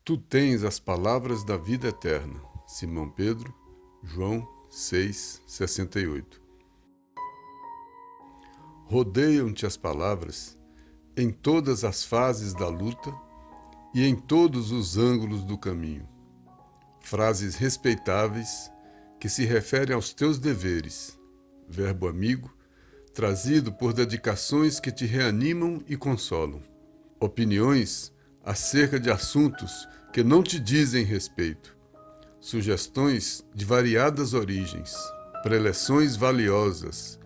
Tu tens as palavras da vida eterna. Simão Pedro, João 6,68. Rodeiam-te as palavras em todas as fases da luta e em todos os ângulos do caminho. Frases respeitáveis que se referem aos teus deveres, verbo amigo, trazido por dedicações que te reanimam e consolam. Opiniões acerca de assuntos que não te dizem respeito. Sugestões de variadas origens, preleções valiosas,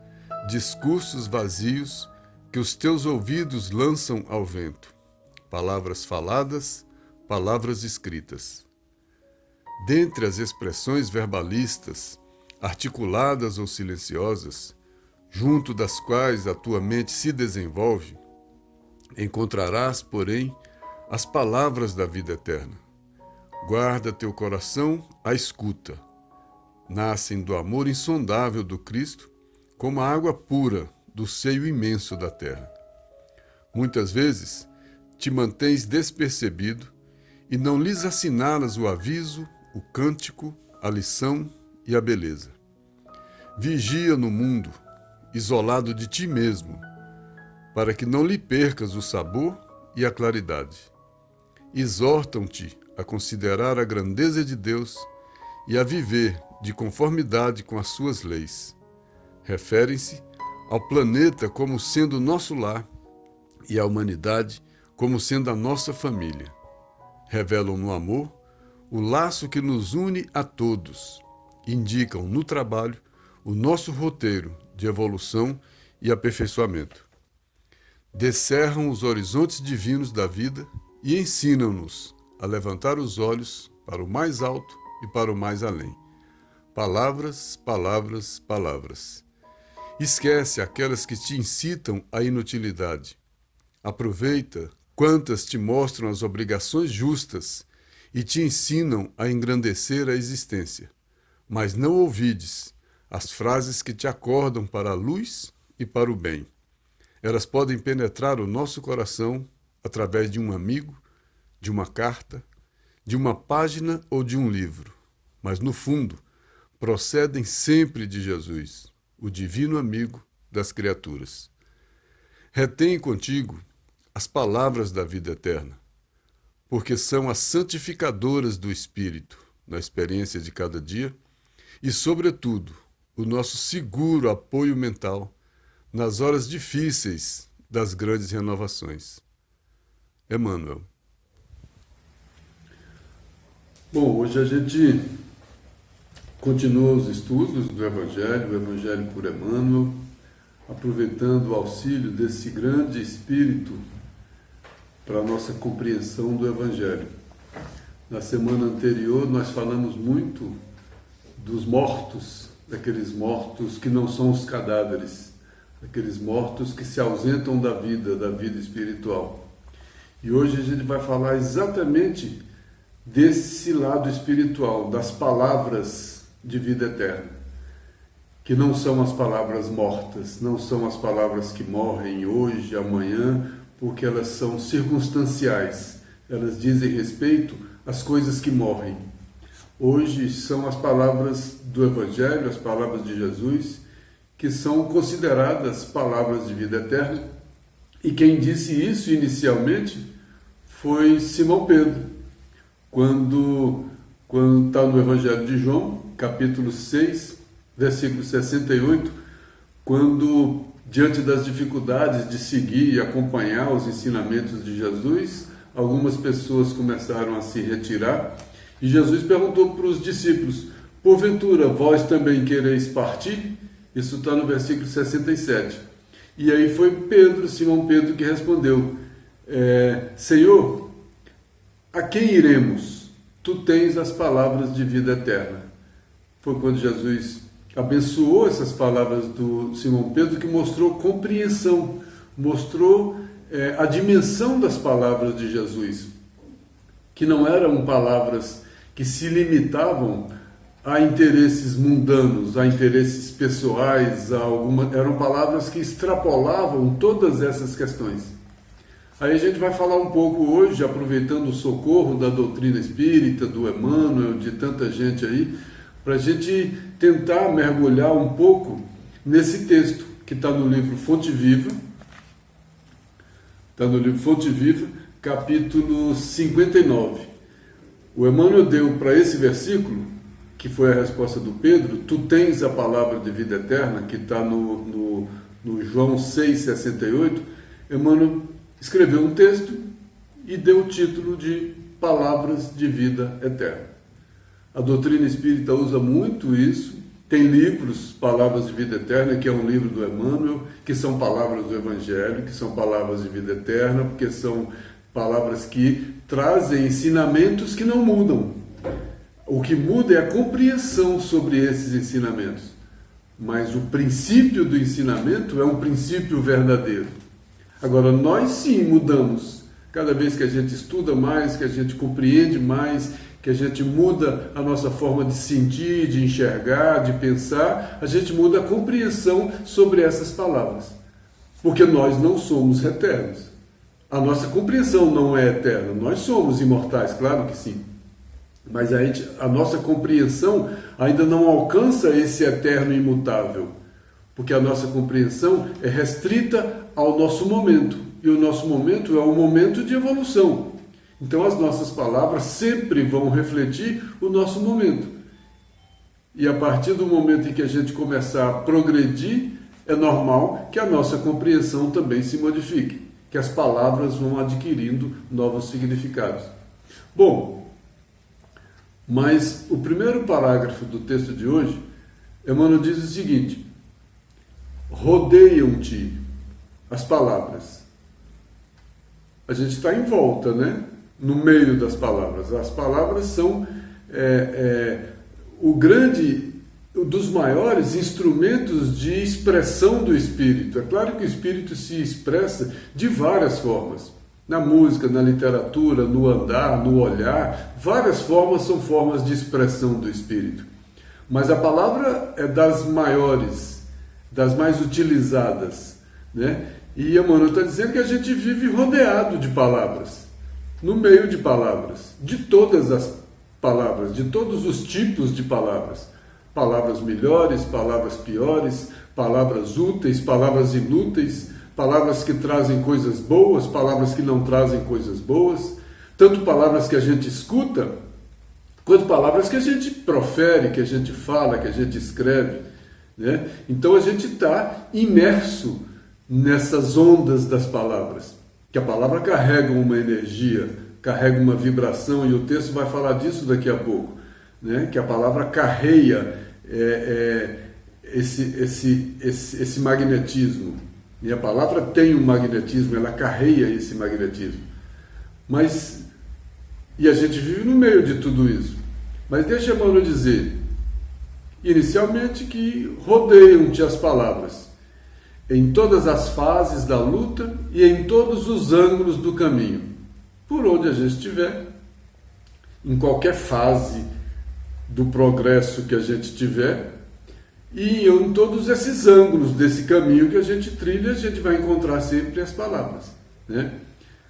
discursos vazios que os teus ouvidos lançam ao vento. Palavras faladas, palavras escritas. Dentre as expressões verbalistas, articuladas ou silenciosas, junto das quais a tua mente se desenvolve, encontrarás, porém, as palavras da vida eterna. Guarda teu coração à escuta. Nascem do amor insondável do Cristo, como a água pura do seio imenso da terra. Muitas vezes te mantens despercebido e não lhes assinalas o aviso, o cântico, a lição e a beleza. Vigia no mundo, isolado de ti mesmo, para que não lhe percas o sabor e a claridade. Exortam-te a considerar a grandeza de Deus e a viver de conformidade com as suas leis. Referem-se ao planeta como sendo nosso lar e à humanidade como sendo a nossa família. Revelam no amor o laço que nos une a todos. Indicam no trabalho o nosso roteiro de evolução e aperfeiçoamento. Descerram os horizontes divinos da vida e ensinam-nos a levantar os olhos para o mais alto e para o mais além. Palavras, palavras, palavras. Esquece aquelas que te incitam à inutilidade. Aproveita quantas te mostram as obrigações justas e te ensinam a engrandecer a existência. Mas não ouvides as frases que te acordam para a luz e para o bem. Elas podem penetrar o nosso coração através de um amigo, de uma carta, de uma página ou de um livro. Mas, no fundo, procedem sempre de Jesus, o divino amigo das criaturas. Retém contigo as palavras da vida eterna, porque são as santificadoras do espírito na experiência de cada dia e, sobretudo, o nosso seguro apoio mental nas horas difíceis das grandes renovações. Emmanuel. Bom, hoje a gente continua os estudos do Evangelho, o Evangelho por Emmanuel, aproveitando o auxílio desse grande Espírito para a nossa compreensão do Evangelho. Na semana anterior nós falamos muito dos mortos, daqueles mortos que não são os cadáveres, aqueles mortos que se ausentam da vida espiritual. E hoje a gente vai falar exatamente desse lado espiritual, das palavras de vida eterna, que não são as palavras mortas, não são as palavras que morrem hoje, amanhã, porque elas são circunstanciais, elas dizem respeito às coisas que morrem. Hoje são as palavras do Evangelho, as palavras de Jesus, que são consideradas palavras de vida eterna. E quem disse isso inicialmente foi Simão Pedro, quando está no Evangelho de João, capítulo 6, versículo 68, quando, diante das dificuldades de seguir e acompanhar os ensinamentos de Jesus, algumas pessoas começaram a se retirar, e Jesus perguntou para os discípulos: porventura vós também quereis partir? Isso está no versículo 67. E aí foi Pedro, Simão Pedro, que respondeu: Senhor, a quem iremos? Tu tens as palavras de vida eterna. Foi quando Jesus abençoou essas palavras do Simão Pedro que mostrou compreensão, mostrou a dimensão das palavras de Jesus, que não eram palavras que se limitavam a interesses mundanos, a interesses pessoais, eram palavras que extrapolavam todas essas questões. Aí a gente vai falar um pouco hoje, aproveitando o socorro da doutrina espírita, do Emmanuel, de tanta gente aí, para a gente tentar mergulhar um pouco nesse texto que está no livro Fonte Viva, capítulo 59. O Emmanuel deu para esse versículo, que foi a resposta do Pedro, tu tens a palavra de vida eterna, que está no João 6,68, Emmanuel escreveu um texto e deu o título de Palavras de Vida Eterna. A doutrina espírita usa muito isso, tem livros, Palavras de Vida Eterna, que é um livro do Emmanuel, que são palavras do Evangelho, que são palavras de vida eterna, porque são palavras que trazem ensinamentos que não mudam. O que muda é a compreensão sobre esses ensinamentos. Mas o princípio do ensinamento é um princípio verdadeiro. Agora, nós sim mudamos. Cada vez que a gente estuda mais, que a gente compreende mais, que a gente muda a nossa forma de sentir, de enxergar, de pensar, a gente muda a compreensão sobre essas palavras. Porque nós não somos eternos. A nossa compreensão não é eterna. Nós somos imortais, claro que sim. Mas a nossa compreensão ainda não alcança esse eterno imutável, porque a nossa compreensão é restrita ao nosso momento, e o nosso momento é um momento de evolução. Então as nossas palavras sempre vão refletir o nosso momento. E a partir do momento em que a gente começar a progredir, é normal que a nossa compreensão também se modifique, que as palavras vão adquirindo novos significados. Bom, mas o primeiro parágrafo do texto de hoje, Emmanuel diz o seguinte: rodeiam-te as palavras. A gente está em volta, né? No meio das palavras. As palavras são dos maiores instrumentos de expressão do espírito. É claro que o espírito se expressa de várias formas. Na música, na literatura, no andar, no olhar, várias formas são formas de expressão do espírito. Mas a palavra é das maiores, das mais utilizadas, né? E Emmanuel está dizendo que a gente vive rodeado de palavras, no meio de palavras, de todas as palavras, de todos os tipos de palavras. Palavras melhores, palavras piores, palavras úteis, palavras inúteis, palavras que trazem coisas boas, palavras que não trazem coisas boas, tanto palavras que a gente escuta, quanto palavras que a gente profere, que a gente fala, que a gente escreve, né? Então a gente está imerso nessas ondas das palavras, que a palavra carrega uma energia, carrega uma vibração, e o texto vai falar disso daqui a pouco, né? Que a palavra carreia esse magnetismo. E a palavra tem um magnetismo, ela carreia esse magnetismo. E a gente vive no meio de tudo isso. Mas deixa Emmanuel dizer, inicialmente, que rodeiam-te as palavras, em todas as fases da luta e em todos os ângulos do caminho. Por onde a gente estiver, em qualquer fase do progresso que a gente tiver, e em todos esses ângulos desse caminho que a gente trilha, a gente vai encontrar sempre as palavras, né?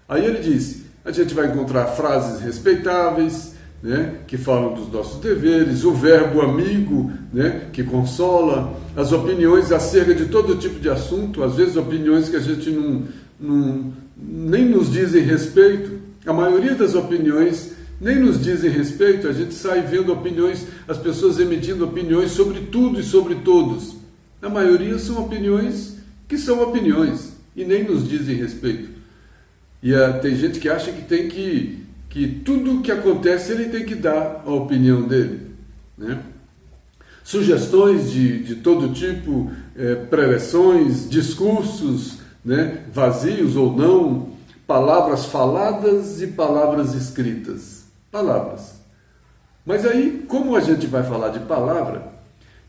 Aí ele diz, a gente vai encontrar frases respeitáveis, né, que falam dos nossos deveres, o verbo amigo, né, que consola, as opiniões acerca de todo tipo de assunto, às vezes opiniões que a gente nem nos dizem respeito. A maioria das opiniões nem nos dizem respeito, a gente sai vendo opiniões, as pessoas emitindo opiniões sobre tudo e sobre todos. A maioria são opiniões que são opiniões e nem nos dizem respeito. E tem gente que acha que tudo que acontece ele tem que dar a opinião dele, né? Sugestões de todo tipo, preleções, discursos, né, vazios ou não, palavras faladas e palavras escritas. Palavras. Mas aí, como a gente vai falar de palavra,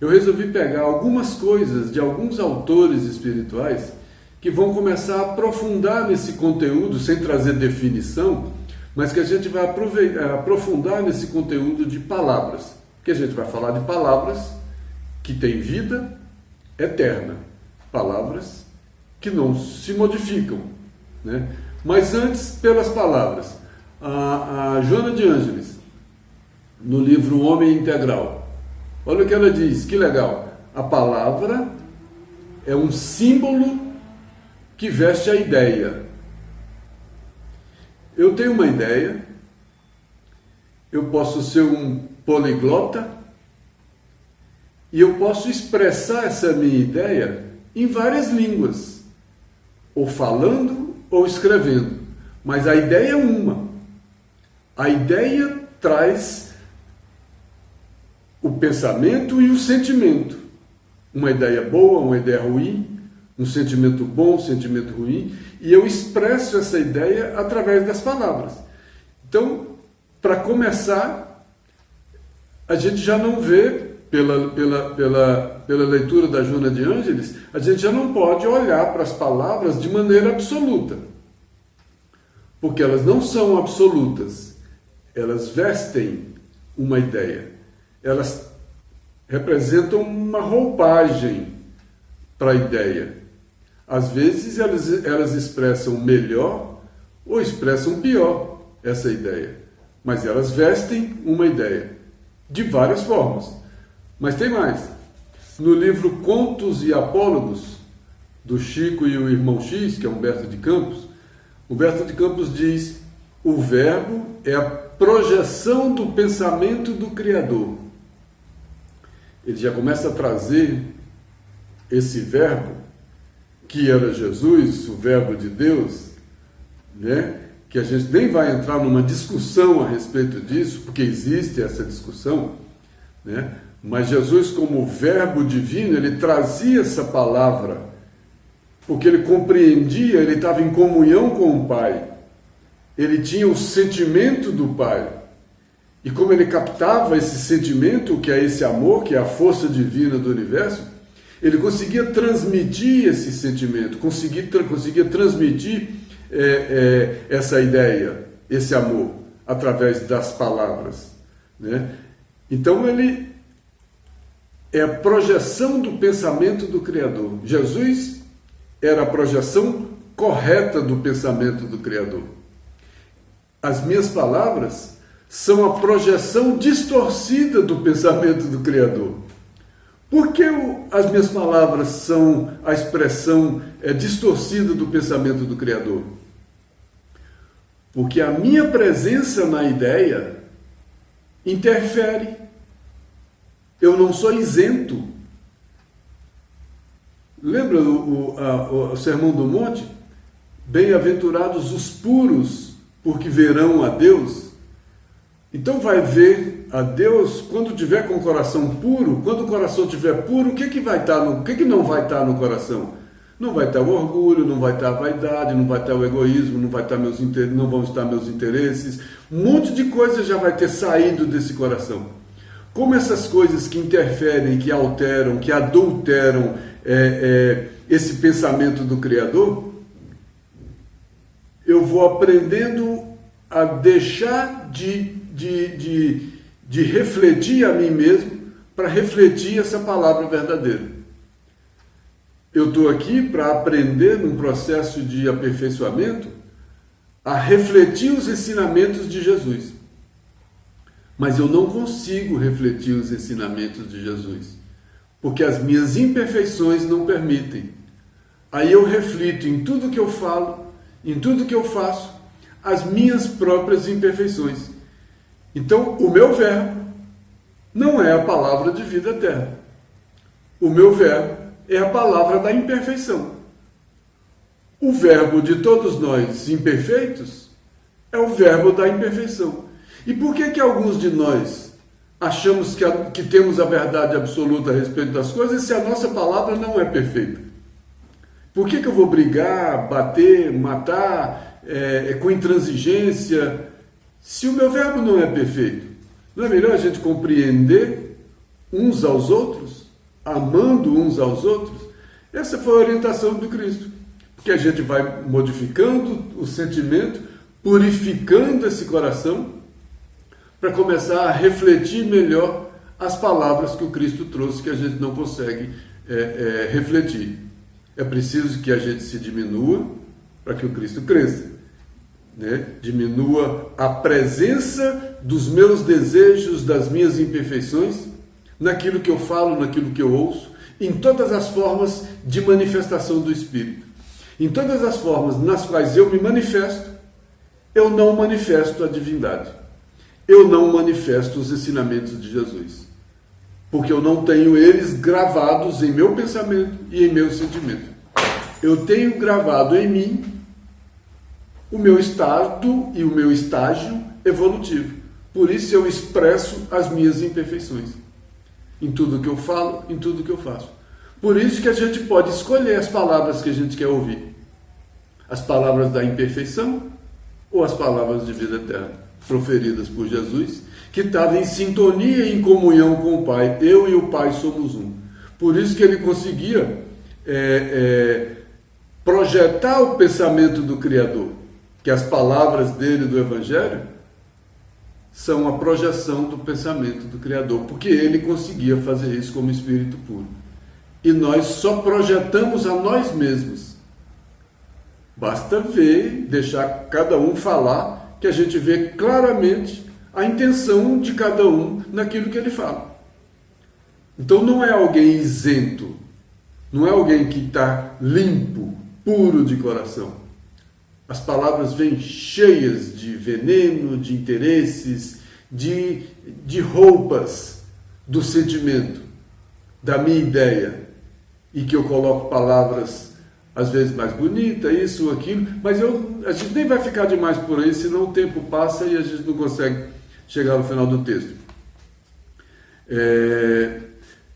eu resolvi pegar algumas coisas de alguns autores espirituais que vão começar a aprofundar nesse conteúdo, sem trazer definição, mas que a gente vai aprofundar nesse conteúdo de palavras. Que a gente vai falar de palavras que têm vida eterna, palavras que não se modificam, né? Mas antes, pelas palavras. A Joana de Ângeles, no livro O Homem Integral, olha o que ela diz, que legal. A palavra é um símbolo que veste a ideia. Eu tenho uma ideia, eu posso ser um poliglota e eu posso expressar essa minha ideia em várias línguas, ou falando ou escrevendo, mas a ideia é uma. A ideia traz o pensamento e o sentimento. Uma ideia boa, uma ideia ruim, um sentimento bom, um sentimento ruim, e eu expresso essa ideia através das palavras. Então, para começar, a gente já não vê, pela leitura da Joana de Ângeles, a gente já não pode olhar para as palavras de maneira absoluta, porque elas não são absolutas. Elas vestem uma ideia, elas representam uma roupagem para a ideia. Às vezes elas expressam melhor ou expressam pior essa ideia, mas elas vestem uma ideia de várias formas. Mas tem mais. No livro Contos e Apólogos, do Chico e o Irmão X, que é Humberto de Campos, Humberto de Campos diz: o verbo é a projeção do pensamento do Criador. Ele já começa a trazer esse verbo, que era Jesus, o verbo de Deus, né? Que a gente nem vai entrar numa discussão a respeito disso, porque existe essa discussão, né? Mas Jesus, como verbo divino, ele trazia essa palavra, porque ele compreendia, ele estava em comunhão com o Pai. Ele tinha o sentimento do Pai. E como ele captava esse sentimento, que é esse amor, que é a força divina do universo, ele conseguia transmitir esse sentimento, conseguia transmitir essa ideia, esse amor, através das palavras, né? Então ele é a projeção do pensamento do Criador. Jesus era a projeção correta do pensamento do Criador. As minhas palavras são a projeção distorcida do pensamento do Criador. Por que as minhas palavras são a expressão distorcida do pensamento do Criador? Porque a minha presença na ideia interfere. Eu não sou isento. Lembra o Sermão do Monte? Bem-aventurados os puros, porque verão a Deus. Então vai ver a Deus quando tiver com o coração puro. Quando o coração estiver puro, o que vai estar o que não vai estar no coração? Não vai estar o orgulho, não vai estar a vaidade, não vai estar o egoísmo, não vão estar meus interesses. Um monte de coisa já vai ter saído desse coração. Como essas coisas que interferem, que alteram, que adulteram esse pensamento do Criador, eu vou aprendendo a deixar de refletir a mim mesmo para refletir essa palavra verdadeira. Eu estou aqui para aprender, num processo de aperfeiçoamento, a refletir os ensinamentos de Jesus. Mas eu não consigo refletir os ensinamentos de Jesus, porque as minhas imperfeições não permitem. Aí eu reflito em tudo que eu falo, em tudo que eu faço, as minhas próprias imperfeições. Então, o meu verbo não é a palavra de vida eterna. O meu verbo é a palavra da imperfeição. O verbo de todos nós imperfeitos é o verbo da imperfeição. E por que alguns de nós achamos que temos a verdade absoluta a respeito das coisas se a nossa palavra não é perfeita? Por que eu vou brigar, bater, matar, com intransigência, se o meu verbo não é perfeito? Não é melhor a gente compreender uns aos outros, amando uns aos outros? Essa foi a orientação do Cristo. Porque a gente vai modificando o sentimento, purificando esse coração, para começar a refletir melhor as palavras que o Cristo trouxe, que a gente não consegue refletir. É preciso que a gente se diminua para que o Cristo cresça. né? Diminua a presença dos meus desejos, das minhas imperfeições, naquilo que eu falo, naquilo que eu ouço, em todas as formas de manifestação do Espírito. Em todas as formas nas quais eu me manifesto, eu não manifesto a divindade. Eu não manifesto os ensinamentos de Jesus. Porque eu não tenho eles gravados em meu pensamento e em meu sentimento. Eu tenho gravado em mim o meu estado e o meu estágio evolutivo. Por isso eu expresso as minhas imperfeições. Em tudo que eu falo, em tudo que eu faço. Por isso que a gente pode escolher as palavras que a gente quer ouvir. As palavras da imperfeição ou as palavras de vida eterna, proferidas por Jesus, que estava em sintonia e em comunhão com o Pai. Eu e o Pai somos um. Por isso que ele conseguia projetar o pensamento do Criador, que as palavras dele do Evangelho são a projeção do pensamento do Criador, porque ele conseguia fazer isso como Espírito puro. E nós só projetamos a nós mesmos. Basta ver, deixar cada um falar, que a gente vê claramente a intenção de cada um naquilo que ele fala. Então não é alguém isento, não é alguém que está limpo, puro de coração. As palavras vêm cheias de veneno, de interesses, de roupas do sentimento, da minha ideia, e que eu coloco palavras às vezes mais bonitas, isso ou aquilo, mas a gente nem vai ficar demais por aí, senão o tempo passa e a gente não consegue chegar no final do texto.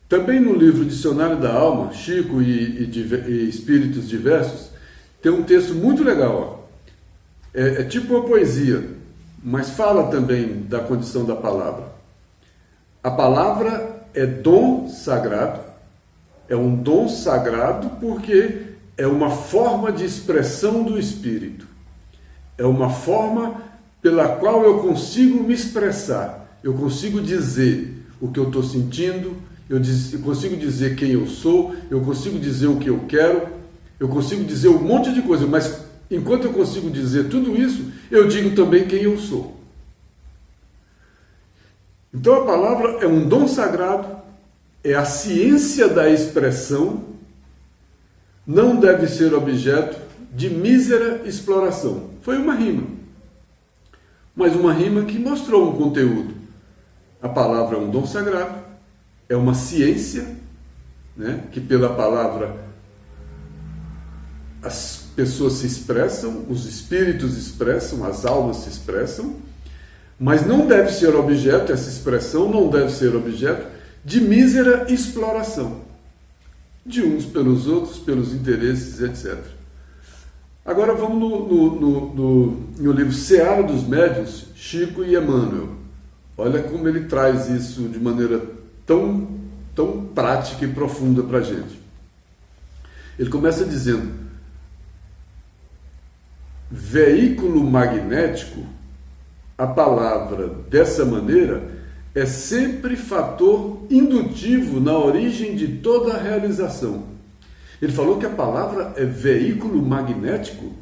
Também no livro Dicionário da Alma, Chico e Espíritos Diversos, tem um texto muito legal. É tipo uma poesia, mas fala também da condição da palavra. A palavra é dom sagrado, é um dom sagrado porque é uma forma de expressão do Espírito. É uma forma pela qual eu consigo me expressar. Eu consigo dizer o que eu estou sentindo, eu consigo dizer quem eu sou, eu consigo dizer o que eu quero, eu consigo dizer um monte de coisa, mas enquanto eu consigo dizer tudo isso, eu digo também quem eu sou. Então a palavra é um dom sagrado, é a ciência da expressão, não deve ser objeto de mísera exploração. Foi uma rima, mas uma rima que mostrou um conteúdo. A palavra é um dom sagrado, é uma ciência, né, que pela palavra as pessoas se expressam, os espíritos expressam, as almas se expressam, mas não deve ser objeto, essa expressão não deve ser objeto de mísera exploração, de uns pelos outros, pelos interesses, etc. Agora vamos no livro Seara dos Médiuns, Chico e Emmanuel. Olha como ele traz isso de maneira tão prática e profunda para a gente. Ele começa dizendo: veículo magnético, a palavra dessa maneira é sempre fator indutivo na origem de toda a realização. Ele falou que a palavra é veículo magnético.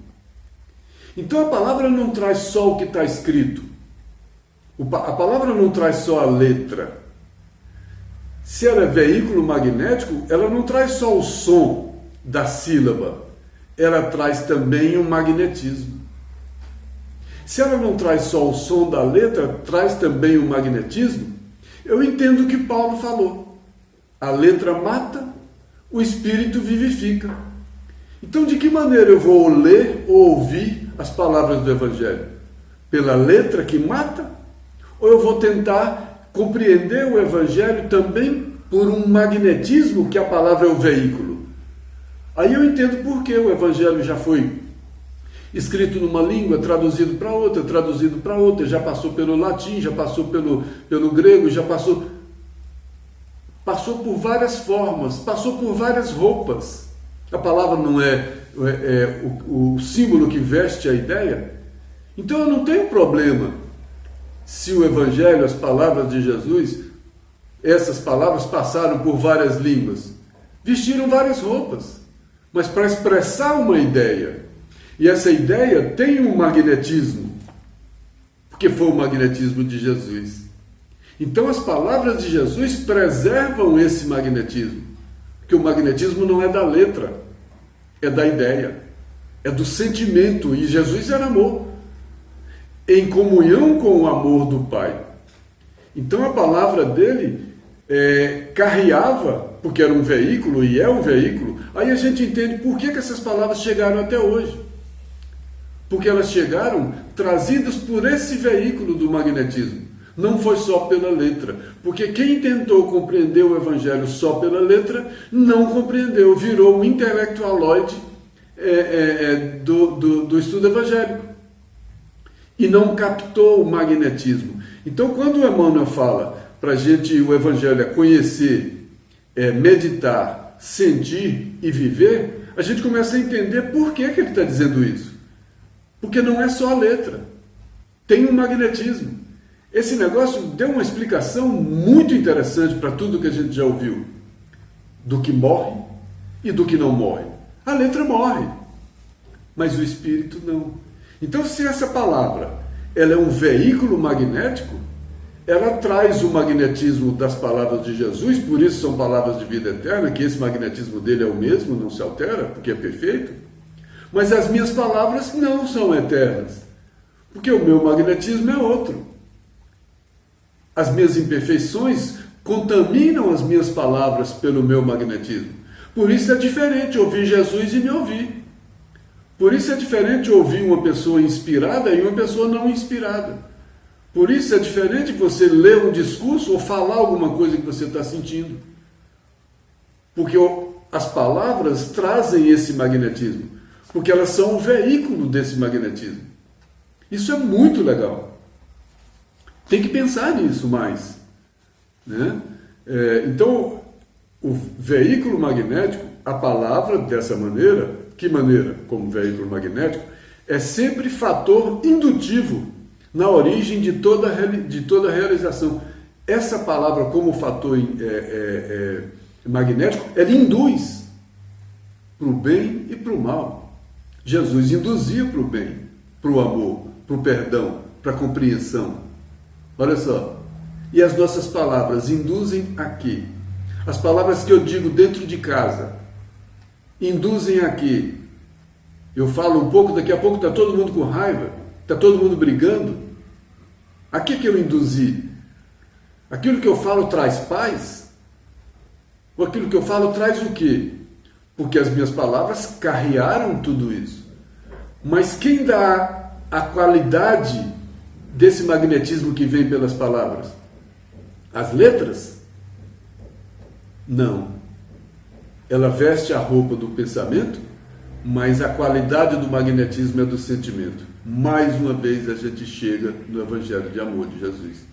Então a palavra não traz só o que está escrito. A palavra não traz só a letra. Se ela é veículo magnético, ela não traz só o som da sílaba. Ela traz também o magnetismo. Se ela não traz só o som da letra, traz também o magnetismo. Eu entendo o que Paulo falou. A letra mata, o espírito vivifica. Então, de que maneira eu vou ler ou ouvir as palavras do Evangelho? Pela letra que mata? Ou eu vou tentar compreender o Evangelho também por um magnetismo que a palavra é o veículo? Aí eu entendo por que o Evangelho já foi escrito numa língua, traduzido para outra, já passou pelo latim, já passou pelo grego, já passou por várias formas, passou por várias roupas. A palavra não é o símbolo que veste a ideia. Então eu não tenho problema se o Evangelho, as palavras de Jesus, essas palavras passaram por várias línguas, vestiram várias roupas, mas para expressar uma ideia. E essa ideia tem um magnetismo, porque foi o magnetismo de Jesus. Então as palavras de Jesus preservam esse magnetismo, porque o magnetismo não é da letra, é da ideia, é do sentimento, e Jesus era amor, em comunhão com o amor do Pai. Então a palavra dele carreava, porque era um veículo, e é um veículo. Aí a gente entende por que essas palavras chegaram até hoje. Porque elas chegaram trazidas por esse veículo do magnetismo. Não foi só pela letra. Porque quem tentou compreender o Evangelho só pela letra, não compreendeu, virou um intelectualoide do estudo evangélico. E não captou o magnetismo. Então, quando o Emmanuel fala para a gente, o Evangelho é conhecer, meditar, sentir e viver, a gente começa a entender por que ele está dizendo isso. Porque não é só a letra, tem um magnetismo. Esse negócio deu uma explicação muito interessante para tudo que a gente já ouviu, do que morre e do que não morre. A letra morre, mas o espírito não. Então, se essa palavra ela é um veículo magnético, ela traz o magnetismo das palavras de Jesus, por isso são palavras de vida eterna, que esse magnetismo dele é o mesmo, não se altera, porque é perfeito. Mas as minhas palavras não são eternas, porque o meu magnetismo é outro. As minhas imperfeições contaminam as minhas palavras pelo meu magnetismo. Por isso é diferente ouvir Jesus e me ouvir. Por isso é diferente ouvir uma pessoa inspirada e uma pessoa não inspirada. Por isso é diferente você ler um discurso ou falar alguma coisa que você está sentindo. Porque as palavras trazem esse magnetismo. Porque elas são o veículo desse magnetismo. Isso é muito legal. Tem que pensar nisso mais, né? Então, o veículo magnético, a palavra dessa maneira, que maneira? Como veículo magnético, é sempre fator indutivo na origem de toda realização. Essa palavra como fator magnético, ela induz para o bem e para o mal. Jesus induzia para o bem, para o amor, para o perdão, para a compreensão. Olha só. E as nossas palavras induzem a quê? As palavras que eu digo dentro de casa induzem a quê? Eu falo um pouco, daqui a pouco está todo mundo com raiva, está todo mundo brigando. A que eu induzi? Aquilo que eu falo traz paz? Ou aquilo que eu falo traz o quê? Porque as minhas palavras carrearam tudo isso. Mas quem dá a qualidade desse magnetismo que vem pelas palavras? As letras? Não. Ela veste a roupa do pensamento, mas a qualidade do magnetismo é do sentimento. Mais uma vez a gente chega no Evangelho de amor de Jesus.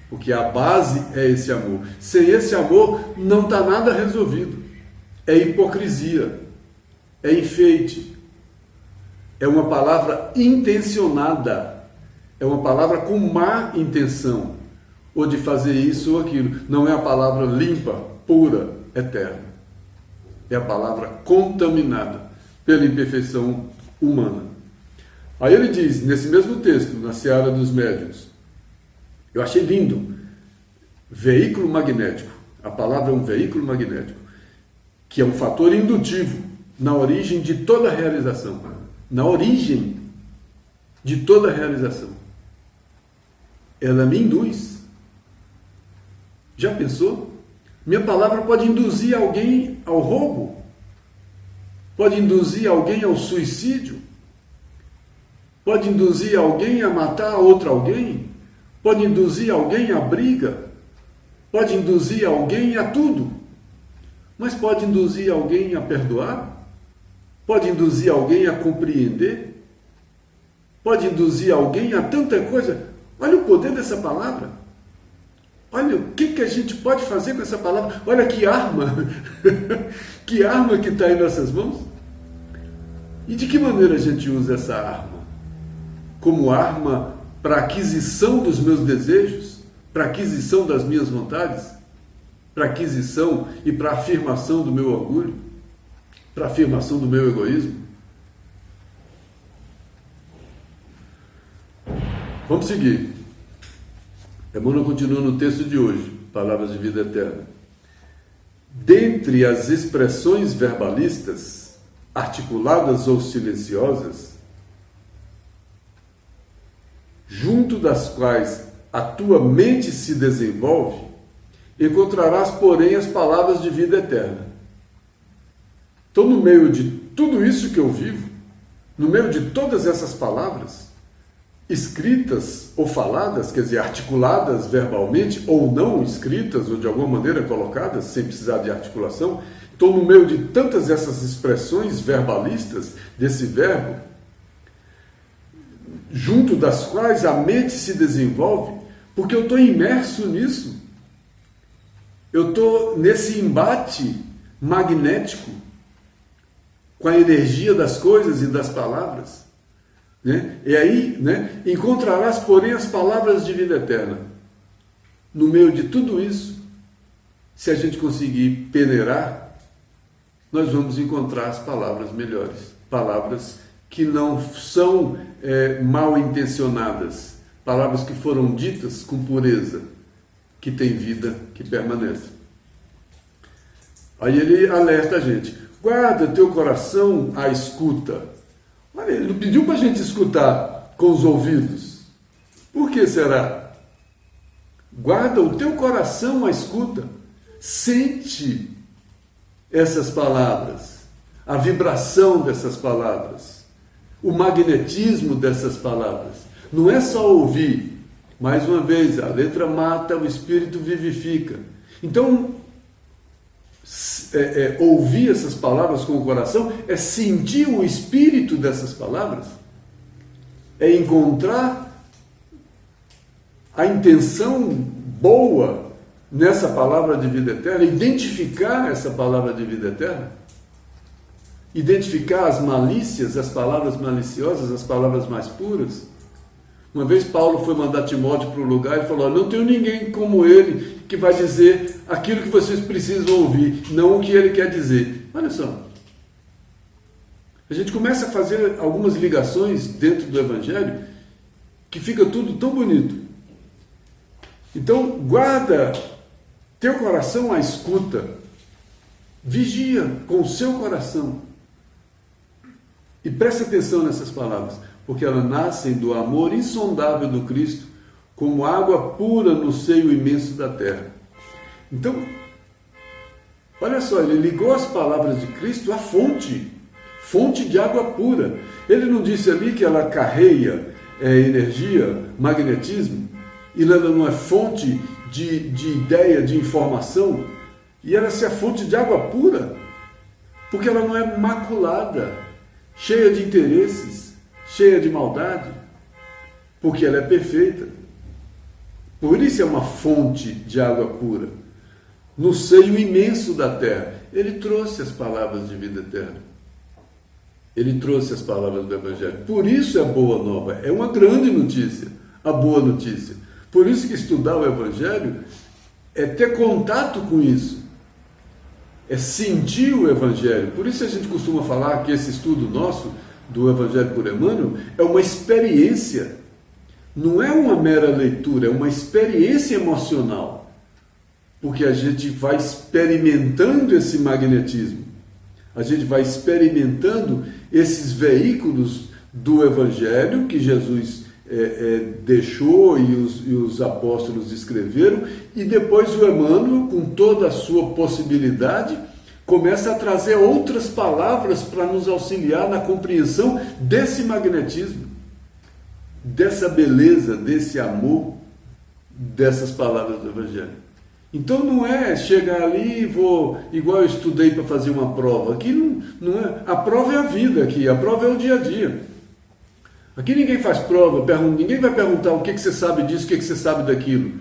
Porque a base é esse amor. Sem esse amor não está nada resolvido. É hipocrisia, é enfeite, é uma palavra intencionada, é uma palavra com má intenção, ou de fazer isso ou aquilo. Não é a palavra limpa, pura, eterna. É a palavra contaminada pela imperfeição humana. Aí ele diz, nesse mesmo texto, na Seara dos Médiuns, eu achei lindo, veículo magnético. A palavra é um veículo magnético, que é um fator indutivo na origem de toda realização. Na origem de toda realização. Ela me induz. Já pensou? Minha palavra pode induzir alguém ao roubo, pode induzir alguém ao suicídio, pode induzir alguém a matar outro alguém, pode induzir alguém à briga, pode induzir alguém a tudo. Mas pode induzir alguém a perdoar? Pode induzir alguém a compreender? Pode induzir alguém a tanta coisa? Olha o poder dessa palavra. Olha o que a gente pode fazer com essa palavra. Olha que arma. Que arma que está em nossas mãos. E de que maneira a gente usa essa arma? Como arma para aquisição dos meus desejos? Para aquisição das minhas vontades? Para aquisição e para afirmação do meu orgulho, para afirmação do meu egoísmo. Vamos seguir. Emmanuel continua no texto de hoje, Palavras de Vida Eterna. Dentre as expressões verbalistas, articuladas ou silenciosas, junto das quais a tua mente se desenvolve, encontrarás, porém, as palavras de vida eterna. Então, no meio de tudo isso que eu vivo, no meio de todas essas palavras, escritas ou faladas, quer dizer, articuladas verbalmente, ou não escritas, ou de alguma maneira colocadas, sem precisar de articulação, então, no meio de tantas essas expressões verbalistas, desse verbo, junto das quais a mente se desenvolve, porque eu estou imerso nisso. Eu estou nesse embate magnético com a energia das coisas e das palavras. Né? E aí, né, encontrarás, porém, as palavras de vida eterna. No meio de tudo isso, se a gente conseguir peneirar, nós vamos encontrar as palavras melhores. Palavras que não são mal intencionadas. Palavras que foram ditas com pureza, que tem vida, que permanece. Aí ele alerta a gente: guarda teu coração à escuta. Olha, ele não pediu para a gente escutar com os ouvidos. Por que será? Guarda o teu coração à escuta. Sente essas palavras, a vibração dessas palavras, o magnetismo dessas palavras. Não é só ouvir. Mais uma vez, a letra mata, o espírito vivifica. Então, ouvir essas palavras com o coração é sentir o espírito dessas palavras, é encontrar a intenção boa nessa palavra de vida eterna, identificar essa palavra de vida eterna, identificar as malícias, as palavras maliciosas, as palavras mais puras. Uma vez Paulo foi mandar Timóteo para um lugar e falou: não tenho ninguém como ele que vai dizer aquilo que vocês precisam ouvir, não o que ele quer dizer. Olha só, a gente começa a fazer algumas ligações dentro do Evangelho que fica tudo tão bonito. Então, guarda teu coração à escuta, vigia com o seu coração e presta atenção nessas palavras, porque elas nascem do amor insondável do Cristo, como água pura no seio imenso da terra. Então, olha só, ele ligou as palavras de Cristo à fonte de água pura. Ele não disse ali que ela carreia energia, magnetismo, e ela não é fonte de ideia, de informação, e ela é fonte de água pura, porque ela não é maculada, cheia de interesses, cheia de maldade, porque ela é perfeita. Por isso é uma fonte de água pura. No seio imenso da terra, ele trouxe as palavras de vida eterna. Ele trouxe as palavras do Evangelho. Por isso é boa nova, é uma grande notícia, a boa notícia. Por isso que estudar o Evangelho é ter contato com isso, é sentir o Evangelho. Por isso a gente costuma falar que esse estudo nosso do Evangelho por Emmanuel é uma experiência, não é uma mera leitura, é uma experiência emocional, porque a gente vai experimentando esse magnetismo, a gente vai experimentando esses veículos do Evangelho que Jesus deixou e os apóstolos escreveram, e depois o Emmanuel, com toda a sua possibilidade, começa a trazer outras palavras para nos auxiliar na compreensão desse magnetismo, dessa beleza, desse amor, dessas palavras do Evangelho. Então não é chegar ali e vou, igual eu estudei para fazer uma prova. Aqui não é. A prova é a vida aqui, a prova é o dia a dia. Aqui ninguém faz prova, ninguém vai perguntar o que você sabe disso, o que você sabe daquilo.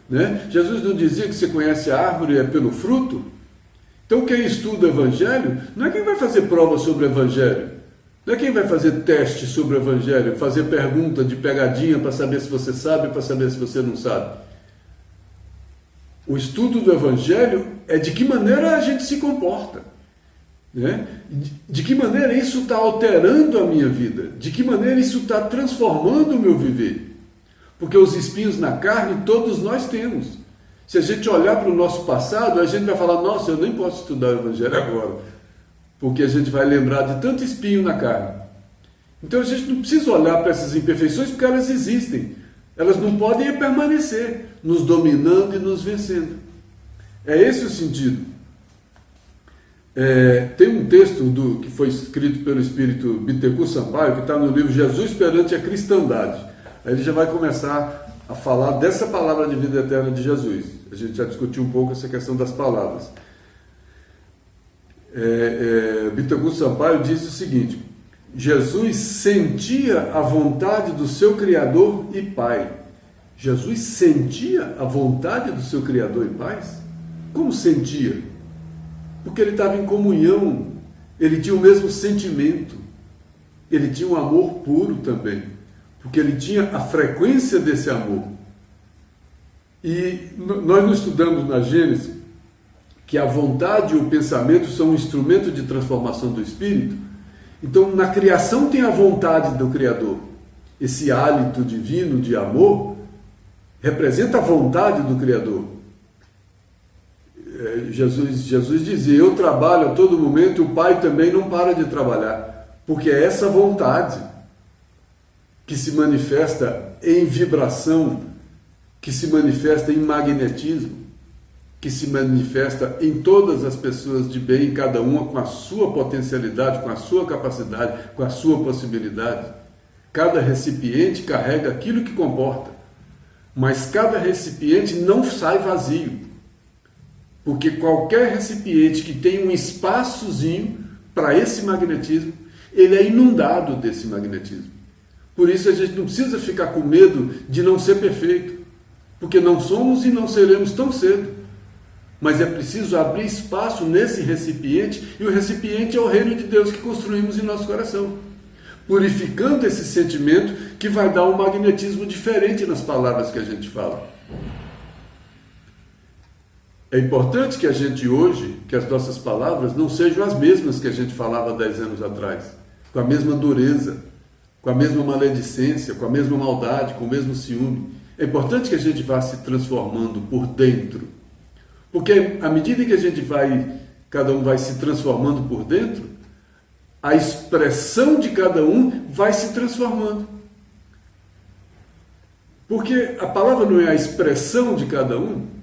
Né? Jesus não dizia que você conhece a árvore pelo fruto? Então quem estuda o Evangelho não é quem vai fazer prova sobre o Evangelho, não é quem vai fazer teste sobre o Evangelho, fazer pergunta de pegadinha para saber se você sabe, para saber se você não sabe. O estudo do Evangelho é de que maneira a gente se comporta, né? De que maneira isso está alterando a minha vida, de que maneira isso está transformando o meu viver. Porque os espinhos na carne todos nós temos. Se a gente olhar para o nosso passado, a gente vai falar, nossa, eu nem posso estudar o Evangelho agora, porque a gente vai lembrar de tanto espinho na carne. Então a gente não precisa olhar para essas imperfeições, porque elas existem. Elas não podem permanecer, nos dominando e nos vencendo. É esse o sentido. Tem um texto que foi escrito pelo espírito Bittencourt Sampaio, que está no livro Jesus perante a Cristandade. Aí ele já vai começar a falar dessa palavra de vida eterna de Jesus. A gente já discutiu um pouco essa questão das palavras. Bittencourt Sampaio diz o seguinte: Jesus sentia a vontade do seu Criador e Pai. Jesus sentia a vontade do seu Criador e Pai? Como sentia? Porque ele estava em comunhão, ele tinha o mesmo sentimento, ele tinha um amor puro também, porque ele tinha a frequência desse amor. E nós não estudamos na Gênesis que a vontade e o pensamento são um instrumento de transformação do Espírito. Então, na criação tem a vontade do Criador. Esse hálito divino de amor representa a vontade do Criador. Jesus dizia, eu trabalho a todo momento e o Pai também não para de trabalhar, porque é essa vontade que se manifesta em vibração, que se manifesta em magnetismo, que se manifesta em todas as pessoas de bem, cada uma com a sua potencialidade, com a sua capacidade, com a sua possibilidade. Cada recipiente carrega aquilo que comporta, mas cada recipiente não sai vazio. Porque qualquer recipiente que tem um espaçozinho para esse magnetismo, ele é inundado desse magnetismo. Por isso a gente não precisa ficar com medo de não ser perfeito, porque não somos e não seremos tão cedo. Mas é preciso abrir espaço nesse recipiente, e o recipiente é o reino de Deus que construímos em nosso coração, purificando esse sentimento que vai dar um magnetismo diferente nas palavras que a gente fala. É importante que a gente hoje, que as nossas palavras não sejam as mesmas que a gente falava 10 anos atrás, com a mesma dureza, com a mesma maledicência, com a mesma maldade, com o mesmo ciúme. É importante que a gente vá se transformando por dentro, porque à medida que a gente cada um vai se transformando por dentro, a expressão de cada um vai se transformando. Porque a palavra não é a expressão de cada um.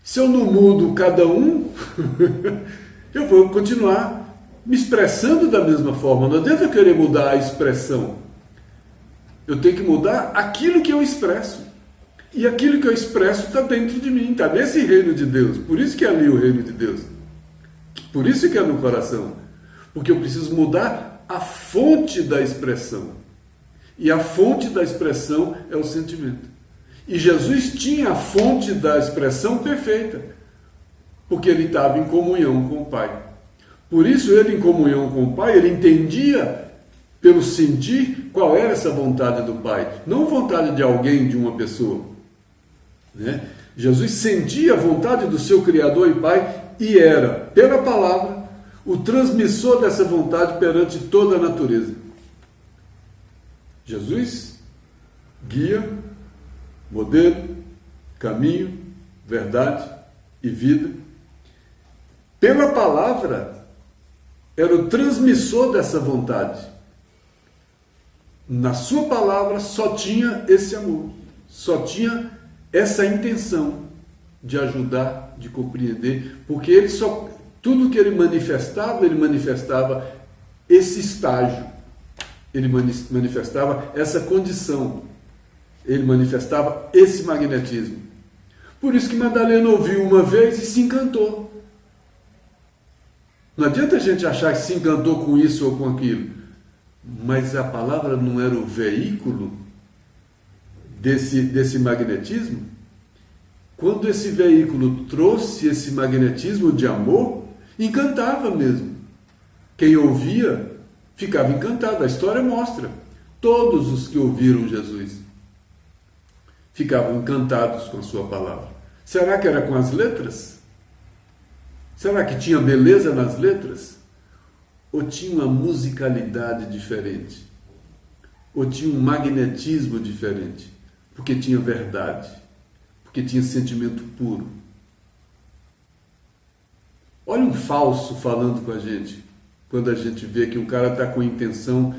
Se eu não mudo cada um, eu vou continuar me expressando da mesma forma. Não adianta eu querer mudar a expressão. Eu tenho que mudar aquilo que eu expresso. E aquilo que eu expresso está dentro de mim, está nesse reino de Deus. Por isso que é ali o reino de Deus. Por isso que é no coração. Porque eu preciso mudar a fonte da expressão. E a fonte da expressão é o sentimento. E Jesus tinha a fonte da expressão perfeita, porque ele estava em comunhão com o Pai. Por isso, ele em comunhão com o Pai, ele entendia pelo sentir qual era essa vontade do Pai. Não vontade de alguém, de uma pessoa. Né? Jesus sentia a vontade do seu Criador e Pai e era, pela palavra, o transmissor dessa vontade perante toda a natureza. Jesus, guia, modelo, caminho, verdade e vida. Pela palavra, era o transmissor dessa vontade. Na sua palavra só tinha esse amor, só tinha essa intenção de ajudar, de compreender, porque tudo que ele manifestava esse estágio, ele manifestava essa condição, ele manifestava esse magnetismo. Por isso que Madalena ouviu uma vez e se encantou. Não adianta a gente achar que se encantou com isso ou com aquilo, mas a palavra não era o veículo desse magnetismo. Quando esse veículo trouxe esse magnetismo de amor, encantava mesmo. Quem ouvia ficava encantado. A história mostra. Todos os que ouviram Jesus ficavam encantados com a sua palavra. Será que era com as letras? Será que tinha beleza nas letras? Ou tinha uma musicalidade diferente? ou tinha um magnetismo diferente, porque tinha verdade, porque tinha sentimento puro. Olha um falso falando com a gente, quando a gente vê que o cara está com a intenção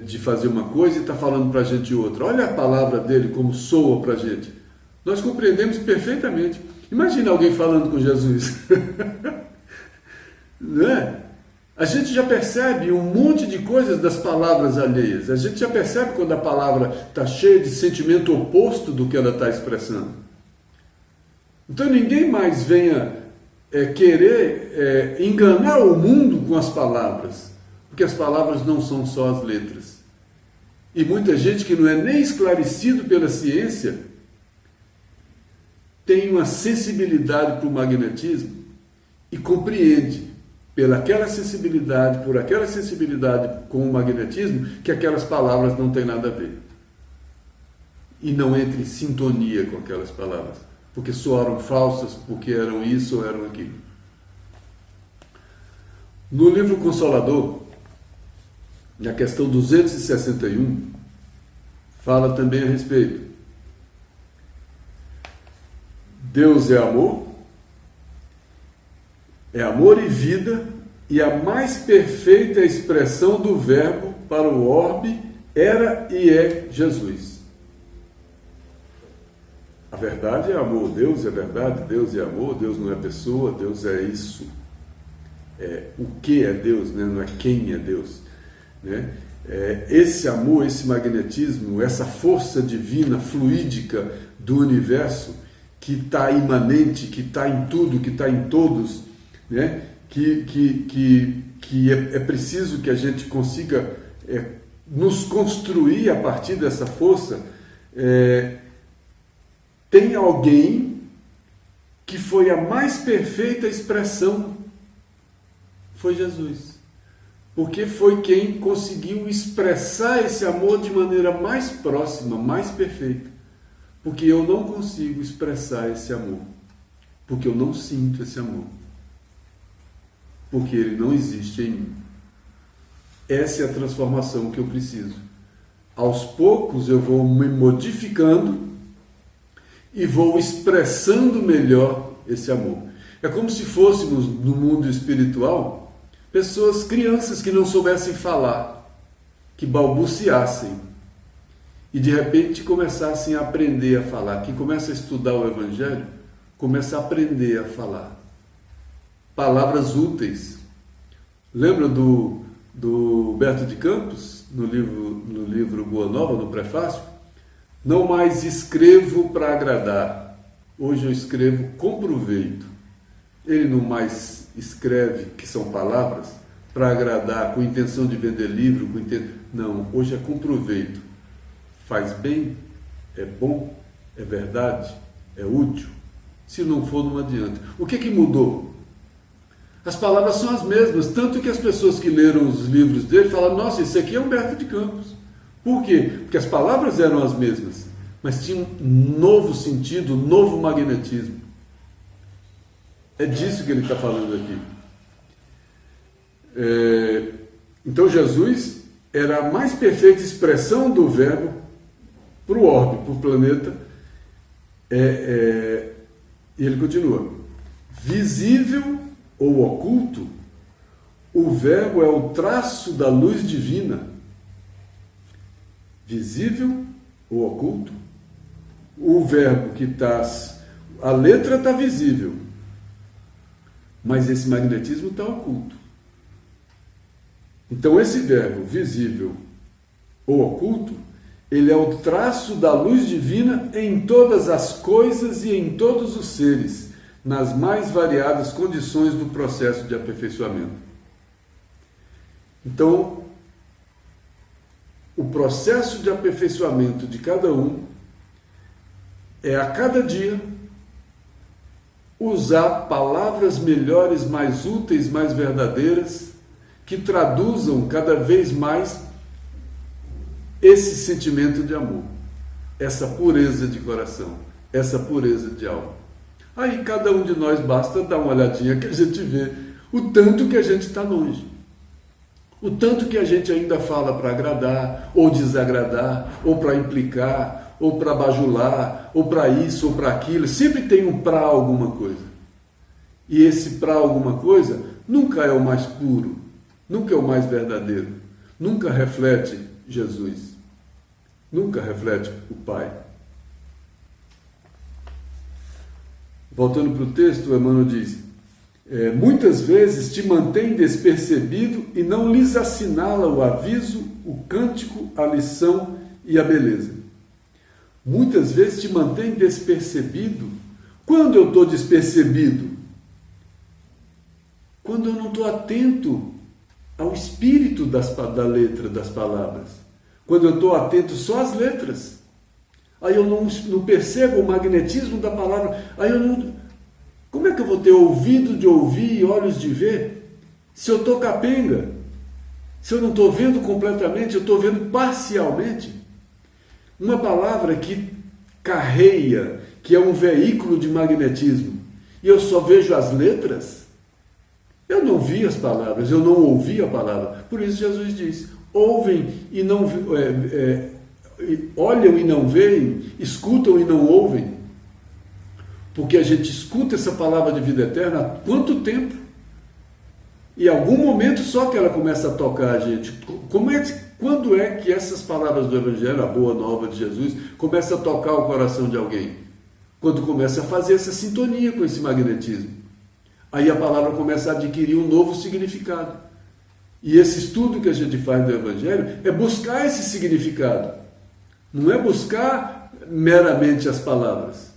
de fazer uma coisa e está falando para a gente outra. Olha a palavra dele como soa para a gente. Nós compreendemos perfeitamente. Imagina alguém falando com Jesus. Não é? A gente já percebe um monte de coisas das palavras alheias. A gente já percebe quando a palavra está cheia de sentimento oposto do que ela está expressando. Então ninguém mais venha querer enganar o mundo com as palavras, porque as palavras não são só as letras. E muita gente que não é nem esclarecido pela ciência tem uma sensibilidade para o magnetismo e compreende por aquela sensibilidade com o magnetismo, que aquelas palavras não têm nada a ver. E não entra em sintonia com aquelas palavras, porque soaram falsas, porque eram isso ou eram aquilo. No livro Consolador, na questão 261, fala também a respeito. Deus é amor e vida, e a mais perfeita expressão do verbo para o orbe era e é Jesus. A verdade é amor, Deus é verdade, Deus é amor, Deus não é pessoa, Deus é isso. É o que é Deus, né? Não é quem é Deus. Né? Esse amor, esse magnetismo, essa força divina, fluídica do universo, que está imanente, que está em tudo, que está em todos, né? que é preciso que a gente consiga nos construir a partir dessa força. Tem alguém que foi a mais perfeita expressão, foi Jesus. Porque foi quem conseguiu expressar esse amor de maneira mais próxima, mais perfeita. Porque eu não consigo expressar esse amor. Porque eu não sinto esse amor. Porque ele não existe em mim. Essa é a transformação que eu preciso. Aos poucos eu vou me modificando e vou expressando melhor esse amor. É como se fôssemos, no mundo espiritual, crianças que não soubessem falar, que balbuciassem, e de repente começassem a aprender a falar. Quem começa a estudar o Evangelho, começa a aprender a falar. Palavras úteis. Lembra do Humberto de Campos, no livro Boa Nova, no prefácio? Não mais escrevo para agradar, hoje eu escrevo com proveito. Ele não mais escreve, que são palavras, para agradar, com intenção de vender livro, não, hoje é com proveito. Faz bem, é bom, é verdade, é útil. Se não for, não adianta. O que mudou? As palavras são as mesmas, tanto que as pessoas que leram os livros dele falam, nossa, esse aqui é Humberto de Campos. Por quê? Porque as palavras eram as mesmas, mas tinha um novo sentido, um novo magnetismo. É disso que ele está falando aqui. Então Jesus era a mais perfeita expressão do verbo para o orbe, para o planeta. E ele continua. Visível ou oculto, o verbo é o traço da luz divina. Visível ou oculto, o verbo que está... A letra está visível, mas esse magnetismo está oculto. Então esse verbo, visível ou oculto, ele é o traço da luz divina em todas as coisas e em todos os seres, nas mais variadas condições do processo de aperfeiçoamento. Então, o processo de aperfeiçoamento de cada um é a cada dia usar palavras melhores, mais úteis, mais verdadeiras, que traduzam cada vez mais esse sentimento de amor, essa pureza de coração, essa pureza de alma. Aí cada um de nós basta dar uma olhadinha que a gente vê o tanto que a gente está longe. O tanto que a gente ainda fala para agradar, ou desagradar, ou para implicar, ou para bajular, ou para isso, ou para aquilo. Sempre tem um para alguma coisa. E esse para alguma coisa nunca é o mais puro, nunca é o mais verdadeiro, nunca reflete Jesus, nunca reflete o Pai. Voltando para o texto, o Emmanuel diz: muitas vezes te mantém despercebido e não lhes assinala o aviso, o cântico, a lição e a beleza. Muitas vezes te mantém despercebido. Quando eu estou despercebido? Quando eu não estou atento ao espírito da letra, das palavras. Quando eu estou atento só às letras. Aí eu não percebo o magnetismo da palavra. Aí eu não... Como é que eu vou ter ouvido de ouvir e olhos de ver se eu estou capenga? Se eu não estou vendo completamente, eu estou vendo parcialmente? Uma palavra que carreia, que é um veículo de magnetismo, e eu só vejo as letras, eu não vi as palavras, eu não ouvi a palavra. Por isso Jesus diz: ouvem e não olham e não veem, escutam e não ouvem. Porque a gente escuta essa palavra de vida eterna há quanto tempo? E em algum momento só que ela começa a tocar a gente. Quando é que essas palavras do Evangelho, a boa nova de Jesus, começa a tocar o coração de alguém? Quando começa a fazer essa sintonia com esse magnetismo. Aí a palavra começa a adquirir um novo significado. E esse estudo que a gente faz do Evangelho é buscar esse significado. Não é buscar meramente as palavras,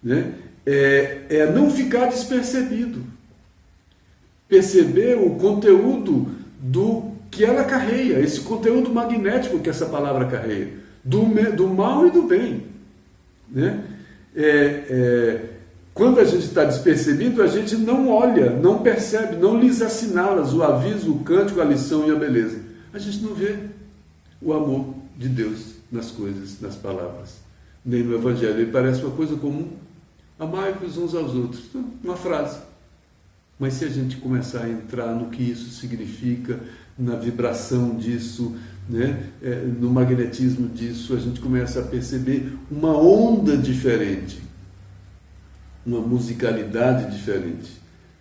né? É não ficar despercebido. Perceber o conteúdo do que ela carreia, esse conteúdo magnético que essa palavra carreia, do mal e do bem, né? Quando a gente está despercebido, a gente não olha, não percebe, não lhes assinala o aviso, o cântico, a lição e a beleza. A gente não vê o amor de Deus nas coisas, nas palavras, nem no Evangelho. Ele parece uma coisa comum. Amai-vos uns aos outros. Uma frase. Mas se a gente começar a entrar no que isso significa, na vibração disso, né, no magnetismo disso, a gente começa a perceber uma onda diferente, uma musicalidade diferente,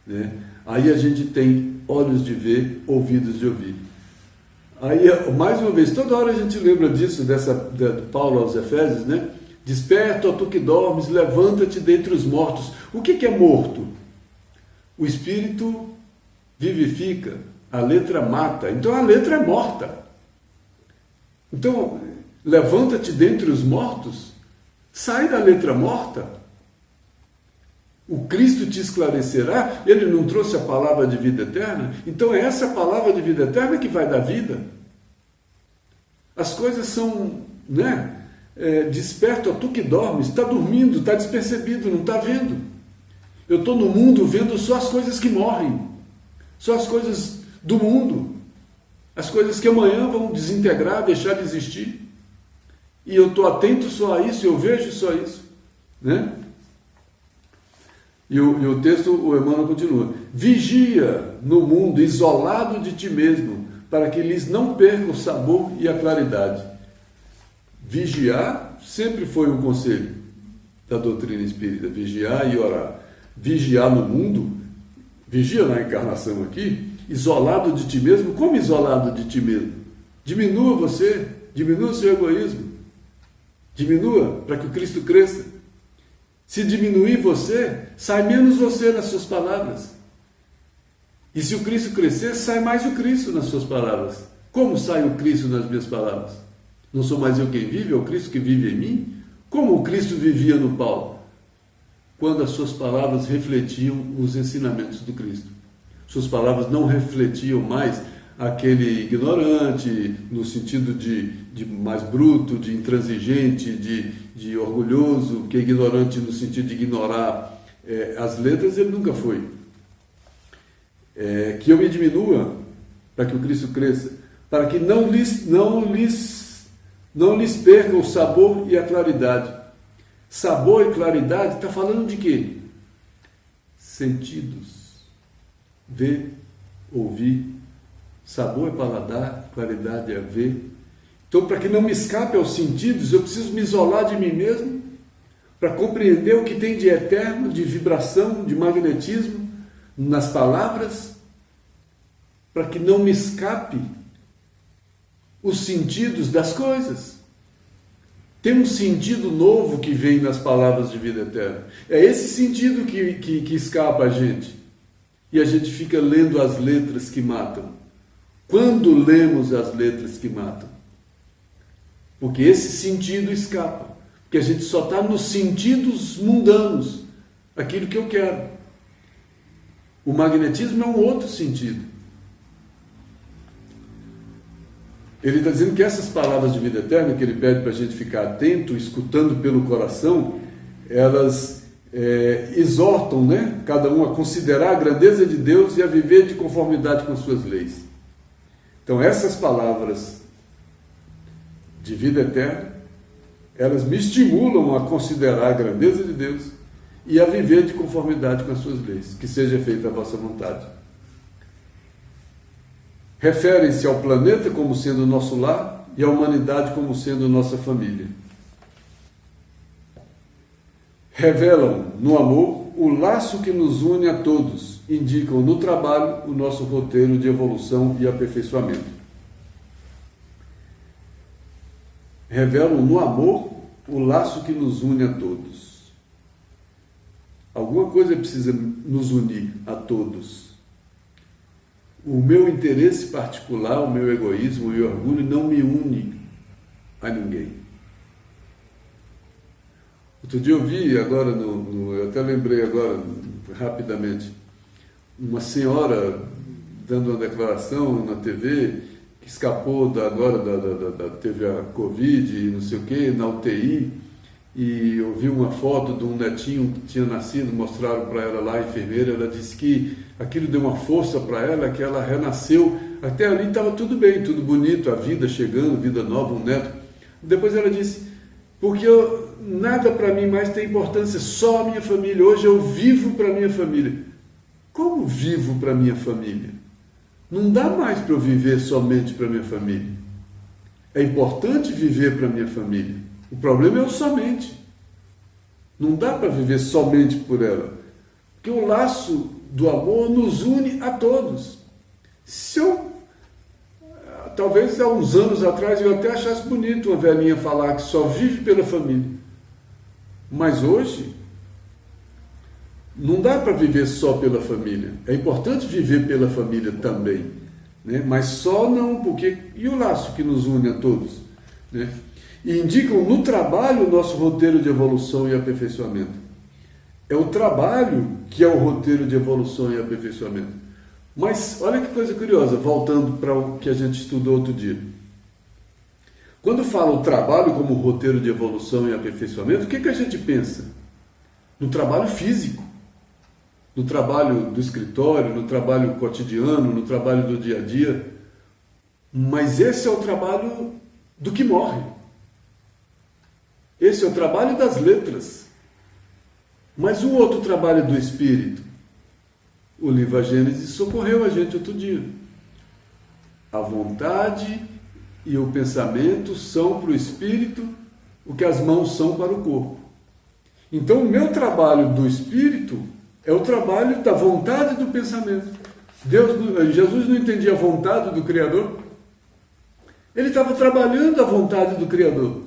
né? Aí a gente tem olhos de ver, ouvidos de ouvir. Aí, mais uma vez, toda hora a gente lembra disso, de Paulo aos Efésios, né? Desperta, ó tu que dormes, levanta-te dentre os mortos. O que é morto? O espírito vivifica, a letra mata. Então a letra é morta. Então, levanta-te dentre os mortos, sai da letra morta. O Cristo te esclarecerá. Ele não trouxe a palavra de vida eterna? Então é essa palavra de vida eterna que vai dar vida. As coisas são, né? Desperta, ó tu que dormes, está dormindo, está despercebido, não está vendo. Eu estou no mundo vendo só as coisas que morrem, só as coisas do mundo, as coisas que amanhã vão desintegrar, deixar de existir. E eu estou atento só a isso, eu vejo só isso, né? E o texto, o Emmanuel continua: vigia no mundo isolado de ti mesmo, para que lhes não perca o sabor e a claridade. Vigiar sempre foi um conselho da doutrina espírita, vigiar e orar. Vigiar no mundo, vigia na encarnação aqui, isolado de ti mesmo. Como isolado de ti mesmo? Diminua você, diminua o seu egoísmo, diminua para que o Cristo cresça. Se diminuir você, sai menos você nas suas palavras. E se o Cristo crescer, sai mais o Cristo nas suas palavras. Como sai o Cristo nas minhas palavras? Não sou mais eu quem vive, é o Cristo que vive em mim? Como o Cristo vivia no Paulo? Quando as suas palavras refletiam os ensinamentos do Cristo. Suas palavras não refletiam mais aquele ignorante, no sentido de mais bruto, de intransigente, de orgulhoso, que é ignorante no sentido de ignorar as letras, ele nunca foi. Que eu me diminua para que o Cristo cresça, para que não lhes perca o sabor e a claridade. Sabor e claridade está falando de quê? Sentidos. Ver, ouvir, Sabor é paladar, claridade é ver. Então, para que não me escape aos sentidos, eu preciso me isolar de mim mesmo para compreender o que tem de eterno, de vibração, de magnetismo nas palavras, para que não me escape os sentidos das coisas. Tem um sentido novo que vem nas palavras de vida eterna. É esse sentido que escapa a gente. E a gente fica lendo as letras que matam. Quando lemos as letras que matam? Porque esse sentido escapa. Porque a gente só está nos sentidos mundanos. Aquilo que eu quero. O magnetismo é um outro sentido. Ele está dizendo que essas palavras de vida eterna, que ele pede para a gente ficar atento, escutando pelo coração, elas exortam, né, cada um a considerar a grandeza de Deus e a viver de conformidade com as suas leis. Então essas palavras de vida eterna, elas me estimulam a considerar a grandeza de Deus e a viver de conformidade com as suas leis. Que seja feita a vossa vontade. Referem-se ao planeta como sendo nosso lar e à humanidade como sendo nossa família. Revelam no amor o laço que nos une a todos, indicam no trabalho o nosso roteiro de evolução e aperfeiçoamento. Revelam no amor o laço que nos une a todos. Alguma coisa precisa nos unir a todos. O meu interesse particular, o meu egoísmo e o orgulho não me une a ninguém. Outro dia eu vi agora, eu até lembrei agora, rapidamente, uma senhora dando uma declaração na TV, que escapou teve a Covid e não sei o que, na UTI, e eu vi uma foto de um netinho que tinha nascido, mostraram para ela lá, a enfermeira, ela disse que aquilo deu uma força para ela, que ela renasceu, até ali estava tudo bem, tudo bonito, a vida chegando, vida nova, um neto. Depois ela disse, porque nada para mim mais tem importância, só a minha família, hoje eu vivo para a minha família. Como vivo para a minha família? Não dá mais para eu viver somente para a minha família. É importante viver para a minha família. O problema é o somente. Não dá para viver somente por ela. Porque o laço do amor nos une a todos. Talvez há uns anos atrás eu até achasse bonito uma velhinha falar que só vive pela família. Mas hoje, não dá para viver só pela família. É importante viver pela família também, né? Mas só não, porque... E o laço que nos une a todos, né? E indicam no trabalho o nosso roteiro de evolução e aperfeiçoamento. É o trabalho que é o roteiro de evolução e aperfeiçoamento. Mas olha que coisa curiosa, voltando para o que a gente estudou outro dia. Quando fala o trabalho como roteiro de evolução e aperfeiçoamento, o que a gente pensa? No trabalho físico, no trabalho do escritório, no trabalho cotidiano, no trabalho do dia a dia. Mas esse é o trabalho do que morre. Esse é o trabalho das letras. Mas o outro trabalho do espírito, o livro A Gênese socorreu a gente outro dia. A vontade e o pensamento são para o espírito o que as mãos são para o corpo. Então o meu trabalho do espírito é o trabalho da vontade e do pensamento. Jesus não entendia a vontade do Criador. Ele estava trabalhando a vontade do Criador,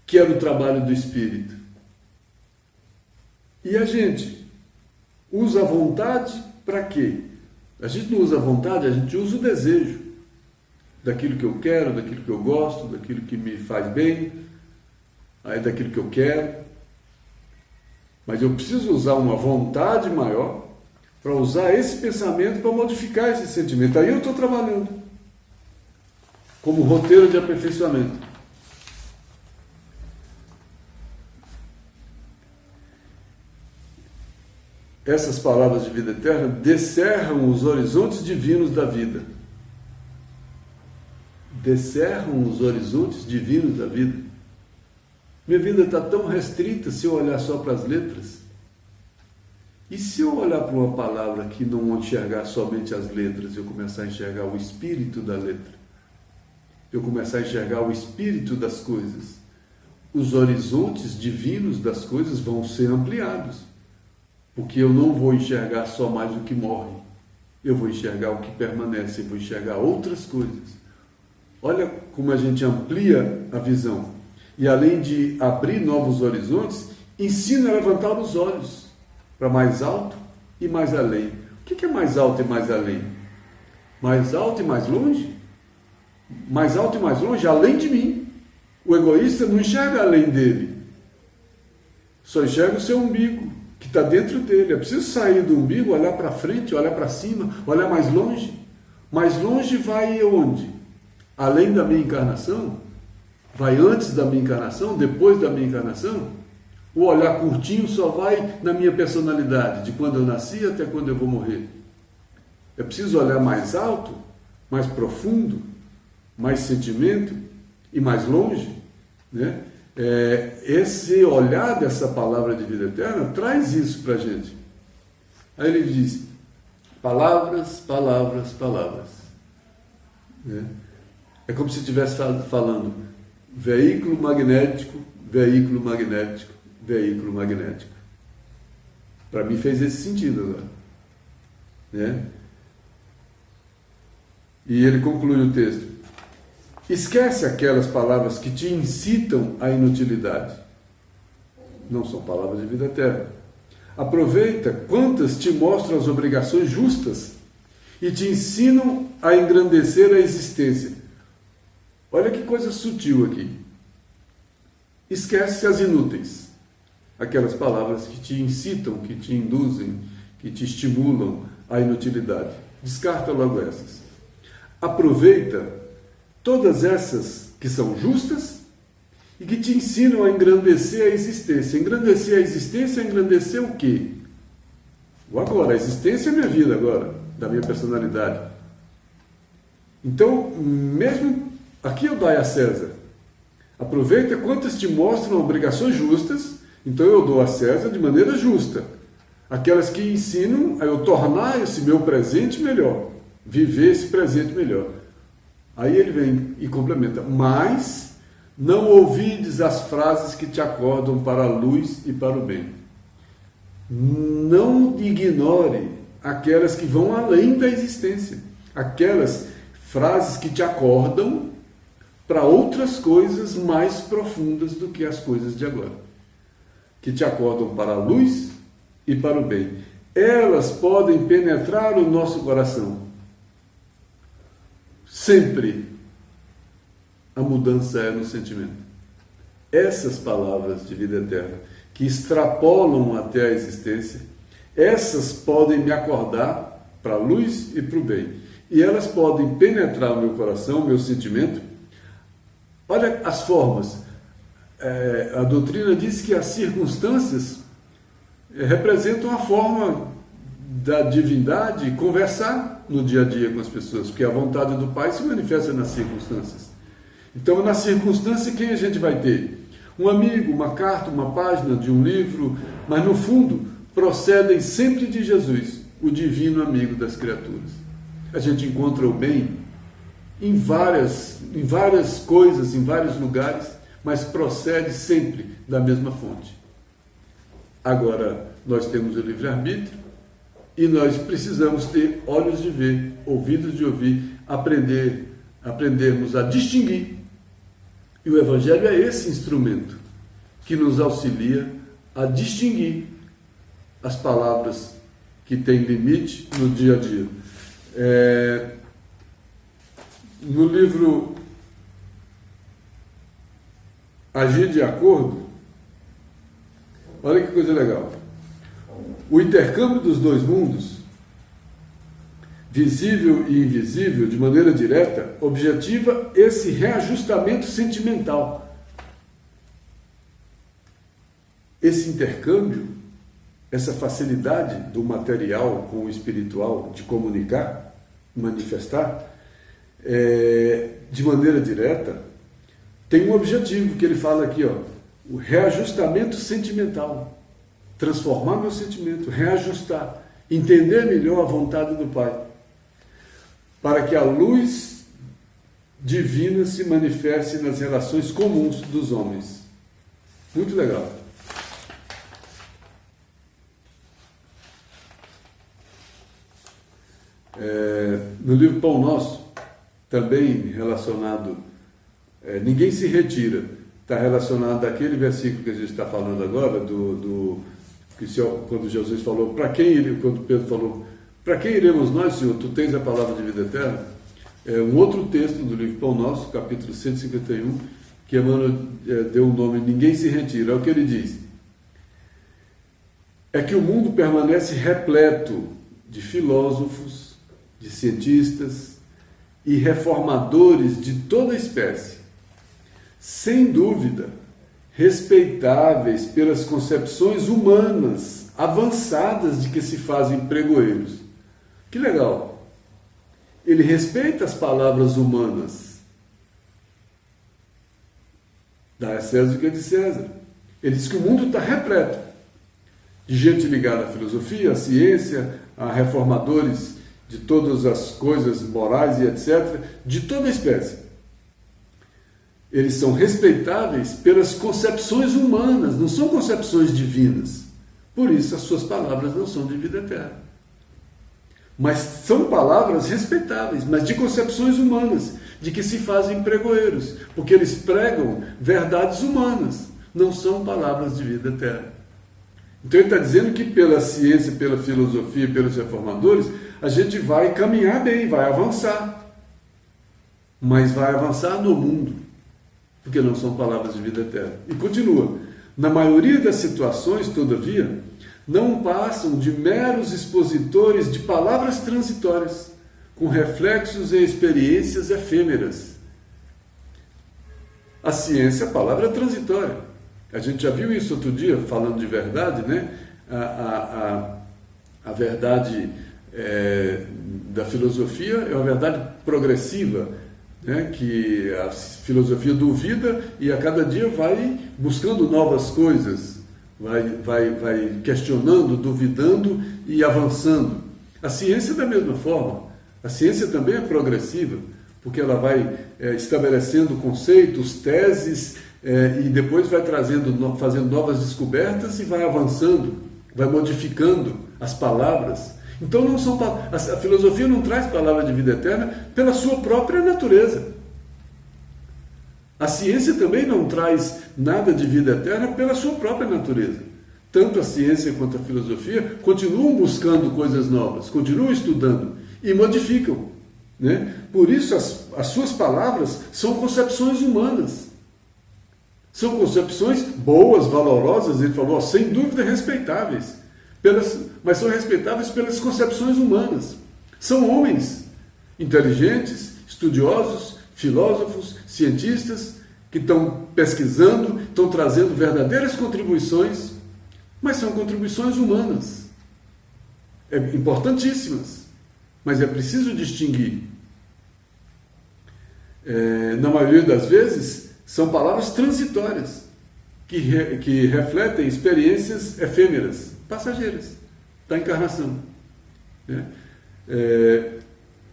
que era o trabalho do espírito. E a gente usa a vontade para quê? A gente não usa a vontade, a gente usa o desejo daquilo que eu quero, daquilo que eu gosto, daquilo que me faz bem, daquilo que eu quero. Mas eu preciso usar uma vontade maior para usar esse pensamento para modificar esse sentimento. Aí eu estou trabalhando como roteiro de aperfeiçoamento. Essas palavras de vida eterna descerram os horizontes divinos da vida. Descerram os horizontes divinos da vida. Minha vida está tão restrita se eu olhar só para as letras. E se eu olhar para uma palavra que não enxergar somente as letras, eu começar a enxergar o espírito da letra, eu começar a enxergar o espírito das coisas, os horizontes divinos das coisas vão ser ampliados, porque eu não vou enxergar só mais o que morre, eu vou enxergar o que permanece, eu vou enxergar outras coisas. Olha como a gente amplia a visão. E além de abrir novos horizontes, ensina a levantar os olhos para mais alto e mais além. O que é mais alto e mais além? Mais alto e mais longe? Mais alto e mais longe, além de mim. O egoísta não enxerga além dele, só enxerga o seu umbigo, que está dentro dele. É preciso sair do umbigo, olhar para frente, olhar para cima, olhar mais longe. Mais longe vai onde? Além da minha encarnação? Vai antes da minha encarnação? Depois da minha encarnação? O olhar curtinho só vai na minha personalidade, de quando eu nasci até quando eu vou morrer. É preciso olhar mais alto, mais profundo, mais sentimento e mais longe, né? Esse olhar dessa palavra de vida eterna traz isso para a gente. Aí ele diz, palavras, palavras, palavras, né? É como se estivesse falando veículo magnético, veículo magnético, veículo magnético. Para mim fez esse sentido agora, né? E ele conclui o texto: esquece aquelas palavras que te incitam à inutilidade. Não são palavras de vida eterna. Aproveita quantas te mostram as obrigações justas e te ensinam a engrandecer a existência. Olha que coisa sutil aqui. Esquece as inúteis. Aquelas palavras que te incitam, que te induzem, que te estimulam à inutilidade. Descarta logo essas. Aproveita todas essas que são justas e que te ensinam a engrandecer a existência. Engrandecer a existência é engrandecer o quê? O agora. A existência é minha vida agora, da minha personalidade. Então, mesmo aqui eu dou a César. Aproveita quantas te mostram obrigações justas. Então eu dou a César de maneira justa. Aquelas que ensinam a eu tornar esse meu presente melhor. Viver esse presente melhor. Aí ele vem e complementa. Mas não ouvides as frases que te acordam para a luz e para o bem. Não ignore aquelas que vão além da existência. Aquelas frases que te acordam para outras coisas mais profundas do que as coisas de agora. Que te acordam para a luz e para o bem. Elas podem penetrar o nosso coração. Sempre a mudança é no sentimento. Essas palavras de vida eterna, que extrapolam até a existência, essas podem me acordar para a luz e para o bem. E elas podem penetrar o meu coração, o meu sentimento. Olha as formas. A doutrina diz que as circunstâncias representam a forma da divindade conversar no dia a dia com as pessoas, porque a vontade do Pai se manifesta nas circunstâncias. Então, na circunstância, quem a gente vai ter? Um amigo, uma carta, uma página de um livro, mas no fundo procedem sempre de Jesus, o divino amigo das criaturas. A gente encontra o bem em várias coisas, em vários lugares, mas procede sempre da mesma fonte. Agora, nós temos o livre-arbítrio e nós precisamos ter olhos de ver, ouvidos de ouvir, aprendermos a distinguir. E o Evangelho é esse instrumento que nos auxilia a distinguir as palavras que têm limite no dia a dia. No livro Agir de Acordo, olha que coisa legal. O intercâmbio dos dois mundos, visível e invisível, de maneira direta, objetiva esse reajustamento sentimental. Esse intercâmbio, essa facilidade do material com o espiritual de comunicar, manifestar, de maneira direta, tem um objetivo que ele fala aqui, ó, o reajustamento sentimental. transformar meu sentimento, reajustar, entender melhor a vontade do Pai, para que a luz divina se manifeste nas relações comuns dos homens. Muito legal. No livro Pão Nosso, também relacionado, ninguém se retira, está relacionado àquele versículo que a gente está falando agora, quando Jesus falou, quando Pedro falou, para quem iremos nós, Senhor? Tu tens a palavra de vida eterna. Um outro texto do livro Pão Nosso, capítulo 151, que Emmanuel deu o nome Ninguém se retira. É o que ele diz. É que o mundo permanece repleto de filósofos, de cientistas e reformadores de toda espécie, sem dúvida, respeitáveis pelas concepções humanas avançadas de que se fazem pregoeiros. Que legal! Ele respeita as palavras humanas. Dá a César o que é de César. Ele diz que o mundo está repleto de gente ligada à filosofia, à ciência, a reformadores de todas as coisas morais e etc., de toda espécie. Eles são respeitáveis pelas concepções humanas, não são concepções divinas. Por isso, as suas palavras não são de vida eterna. Mas são palavras respeitáveis, mas de concepções humanas, de que se fazem pregoeiros, porque eles pregam verdades humanas, não são palavras de vida eterna. Então ele está dizendo que pela ciência, pela filosofia, pelos reformadores, a gente vai caminhar bem, vai avançar. Mas vai avançar no mundo, porque não são palavras de vida eterna. E continua. Na maioria das situações, todavia, não passam de meros expositores de palavras transitórias, com reflexos e experiências efêmeras. A ciência, a palavra é transitória. A gente já viu isso outro dia, falando de verdade, né? A verdade da filosofia é uma verdade progressiva, né? Que a filosofia duvida e a cada dia vai buscando novas coisas, vai questionando, duvidando e avançando. A ciência da mesma forma. A ciência também é progressiva, porque ela vai estabelecendo conceitos, teses, e depois vai fazendo novas descobertas e vai avançando, vai modificando as palavras. Então a filosofia não traz palavra de vida eterna pela sua própria natureza. A ciência também não traz nada de vida eterna pela sua própria natureza. Tanto a ciência quanto a filosofia continuam buscando coisas novas, continuam estudando e modificam, né? Por isso as suas palavras são concepções humanas. São concepções boas, valorosas, ele falou, sem dúvida respeitáveis, mas são respeitáveis pelas concepções humanas. São homens inteligentes, estudiosos, filósofos, cientistas, que estão pesquisando, estão trazendo verdadeiras contribuições, mas são contribuições humanas, importantíssimas, mas é preciso distinguir. Na maioria das vezes, são palavras transitórias, que refletem experiências efêmeras, passageiras, da encarnação.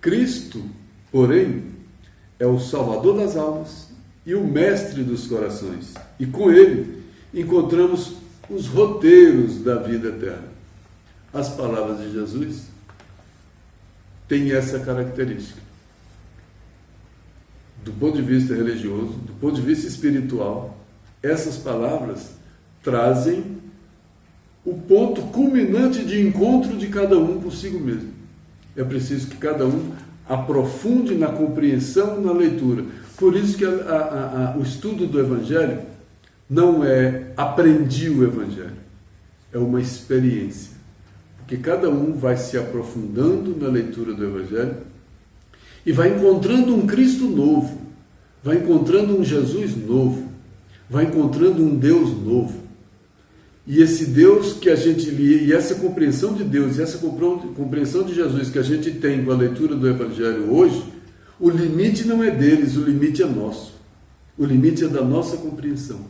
Cristo, porém, é o Salvador das almas e o Mestre dos corações. E com ele encontramos os roteiros da vida eterna. As palavras de Jesus têm essa característica. Do ponto de vista religioso, do ponto de vista espiritual, essas palavras trazem o ponto culminante de encontro de cada um consigo mesmo. É preciso que cada um aprofunde na compreensão e na leitura. Por isso que o estudo do Evangelho não é aprendi o Evangelho, é uma experiência. Porque cada um vai se aprofundando na leitura do Evangelho e vai encontrando um Cristo novo, vai encontrando um Jesus novo, vai encontrando um Deus novo. E esse Deus que a gente lê, e essa compreensão de Deus, e essa compreensão de Jesus que a gente tem com a leitura do Evangelho hoje, o limite não é deles, o limite é nosso. O limite é da nossa compreensão.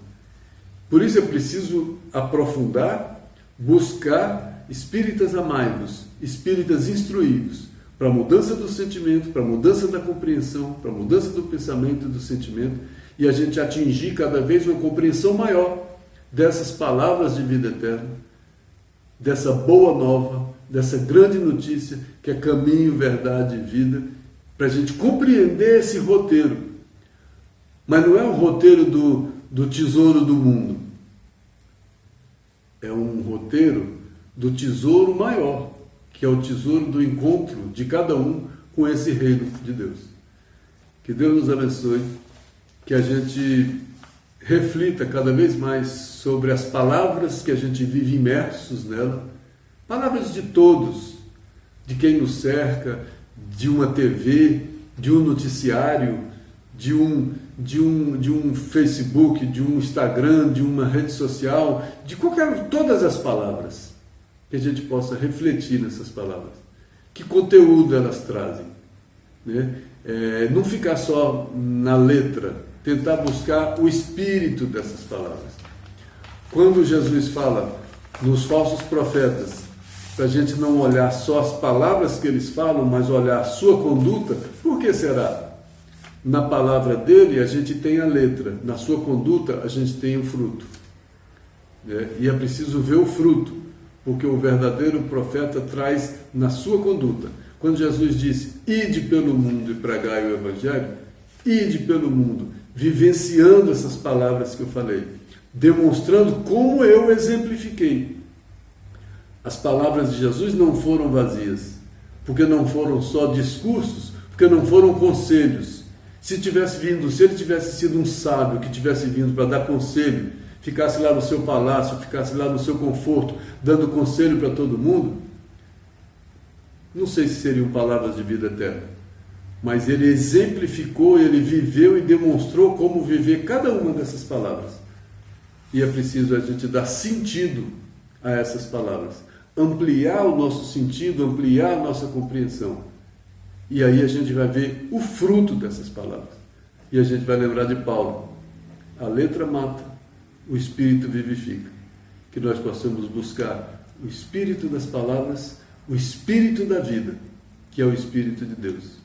Por isso é preciso aprofundar buscar espíritas amai-vos, espíritas instruídos, para a mudança do sentimento, para a mudança da compreensão, para a mudança do pensamento e do sentimento, e a gente atingir cada vez uma compreensão maior dessas palavras de vida eterna, dessa boa nova, dessa grande notícia que é caminho, verdade e vida, para a gente compreender esse roteiro. Mas não é o roteiro do tesouro do mundo, é um roteiro do tesouro maior, que é o tesouro do encontro de cada um com esse reino de Deus. Que Deus nos abençoe, que a gente reflita cada vez mais sobre as palavras que a gente vive imersos nela, palavras de todos, de quem nos cerca, de uma TV, de um noticiário, de um Facebook, de um Instagram, de uma rede social, todas as palavras, que a gente possa refletir nessas palavras. Que conteúdo elas trazem, né? Não ficar só na letra, tentar buscar o espírito dessas palavras. Quando Jesus fala nos falsos profetas, para a gente não olhar só as palavras que eles falam, mas olhar a sua conduta, por que será? Na palavra dele a gente tem a letra, na sua conduta a gente tem o fruto. E é preciso ver o fruto, porque o verdadeiro profeta traz na sua conduta. Quando Jesus disse, ide pelo mundo e pregai o Evangelho, ide pelo mundo, vivenciando essas palavras que eu falei, demonstrando como eu exemplifiquei. As palavras de Jesus não foram vazias, porque não foram só discursos, porque não foram conselhos. Se ele tivesse sido um sábio que tivesse vindo para dar conselho, ficasse lá no seu palácio, ficasse lá no seu conforto, dando conselho para todo mundo, não sei se seriam palavras de vida eterna, mas ele exemplificou, ele viveu e demonstrou como viver cada uma dessas palavras. E é preciso a gente dar sentido a essas palavras, ampliar o nosso sentido, ampliar a nossa compreensão. E aí a gente vai ver o fruto dessas palavras. E a gente vai lembrar de Paulo. A letra mata, o Espírito vivifica. Que nós possamos buscar o Espírito das palavras, o Espírito da vida, que é o Espírito de Deus.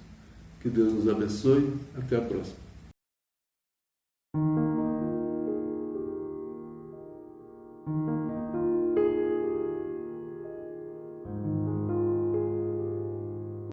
Que Deus nos abençoe. Até a próxima.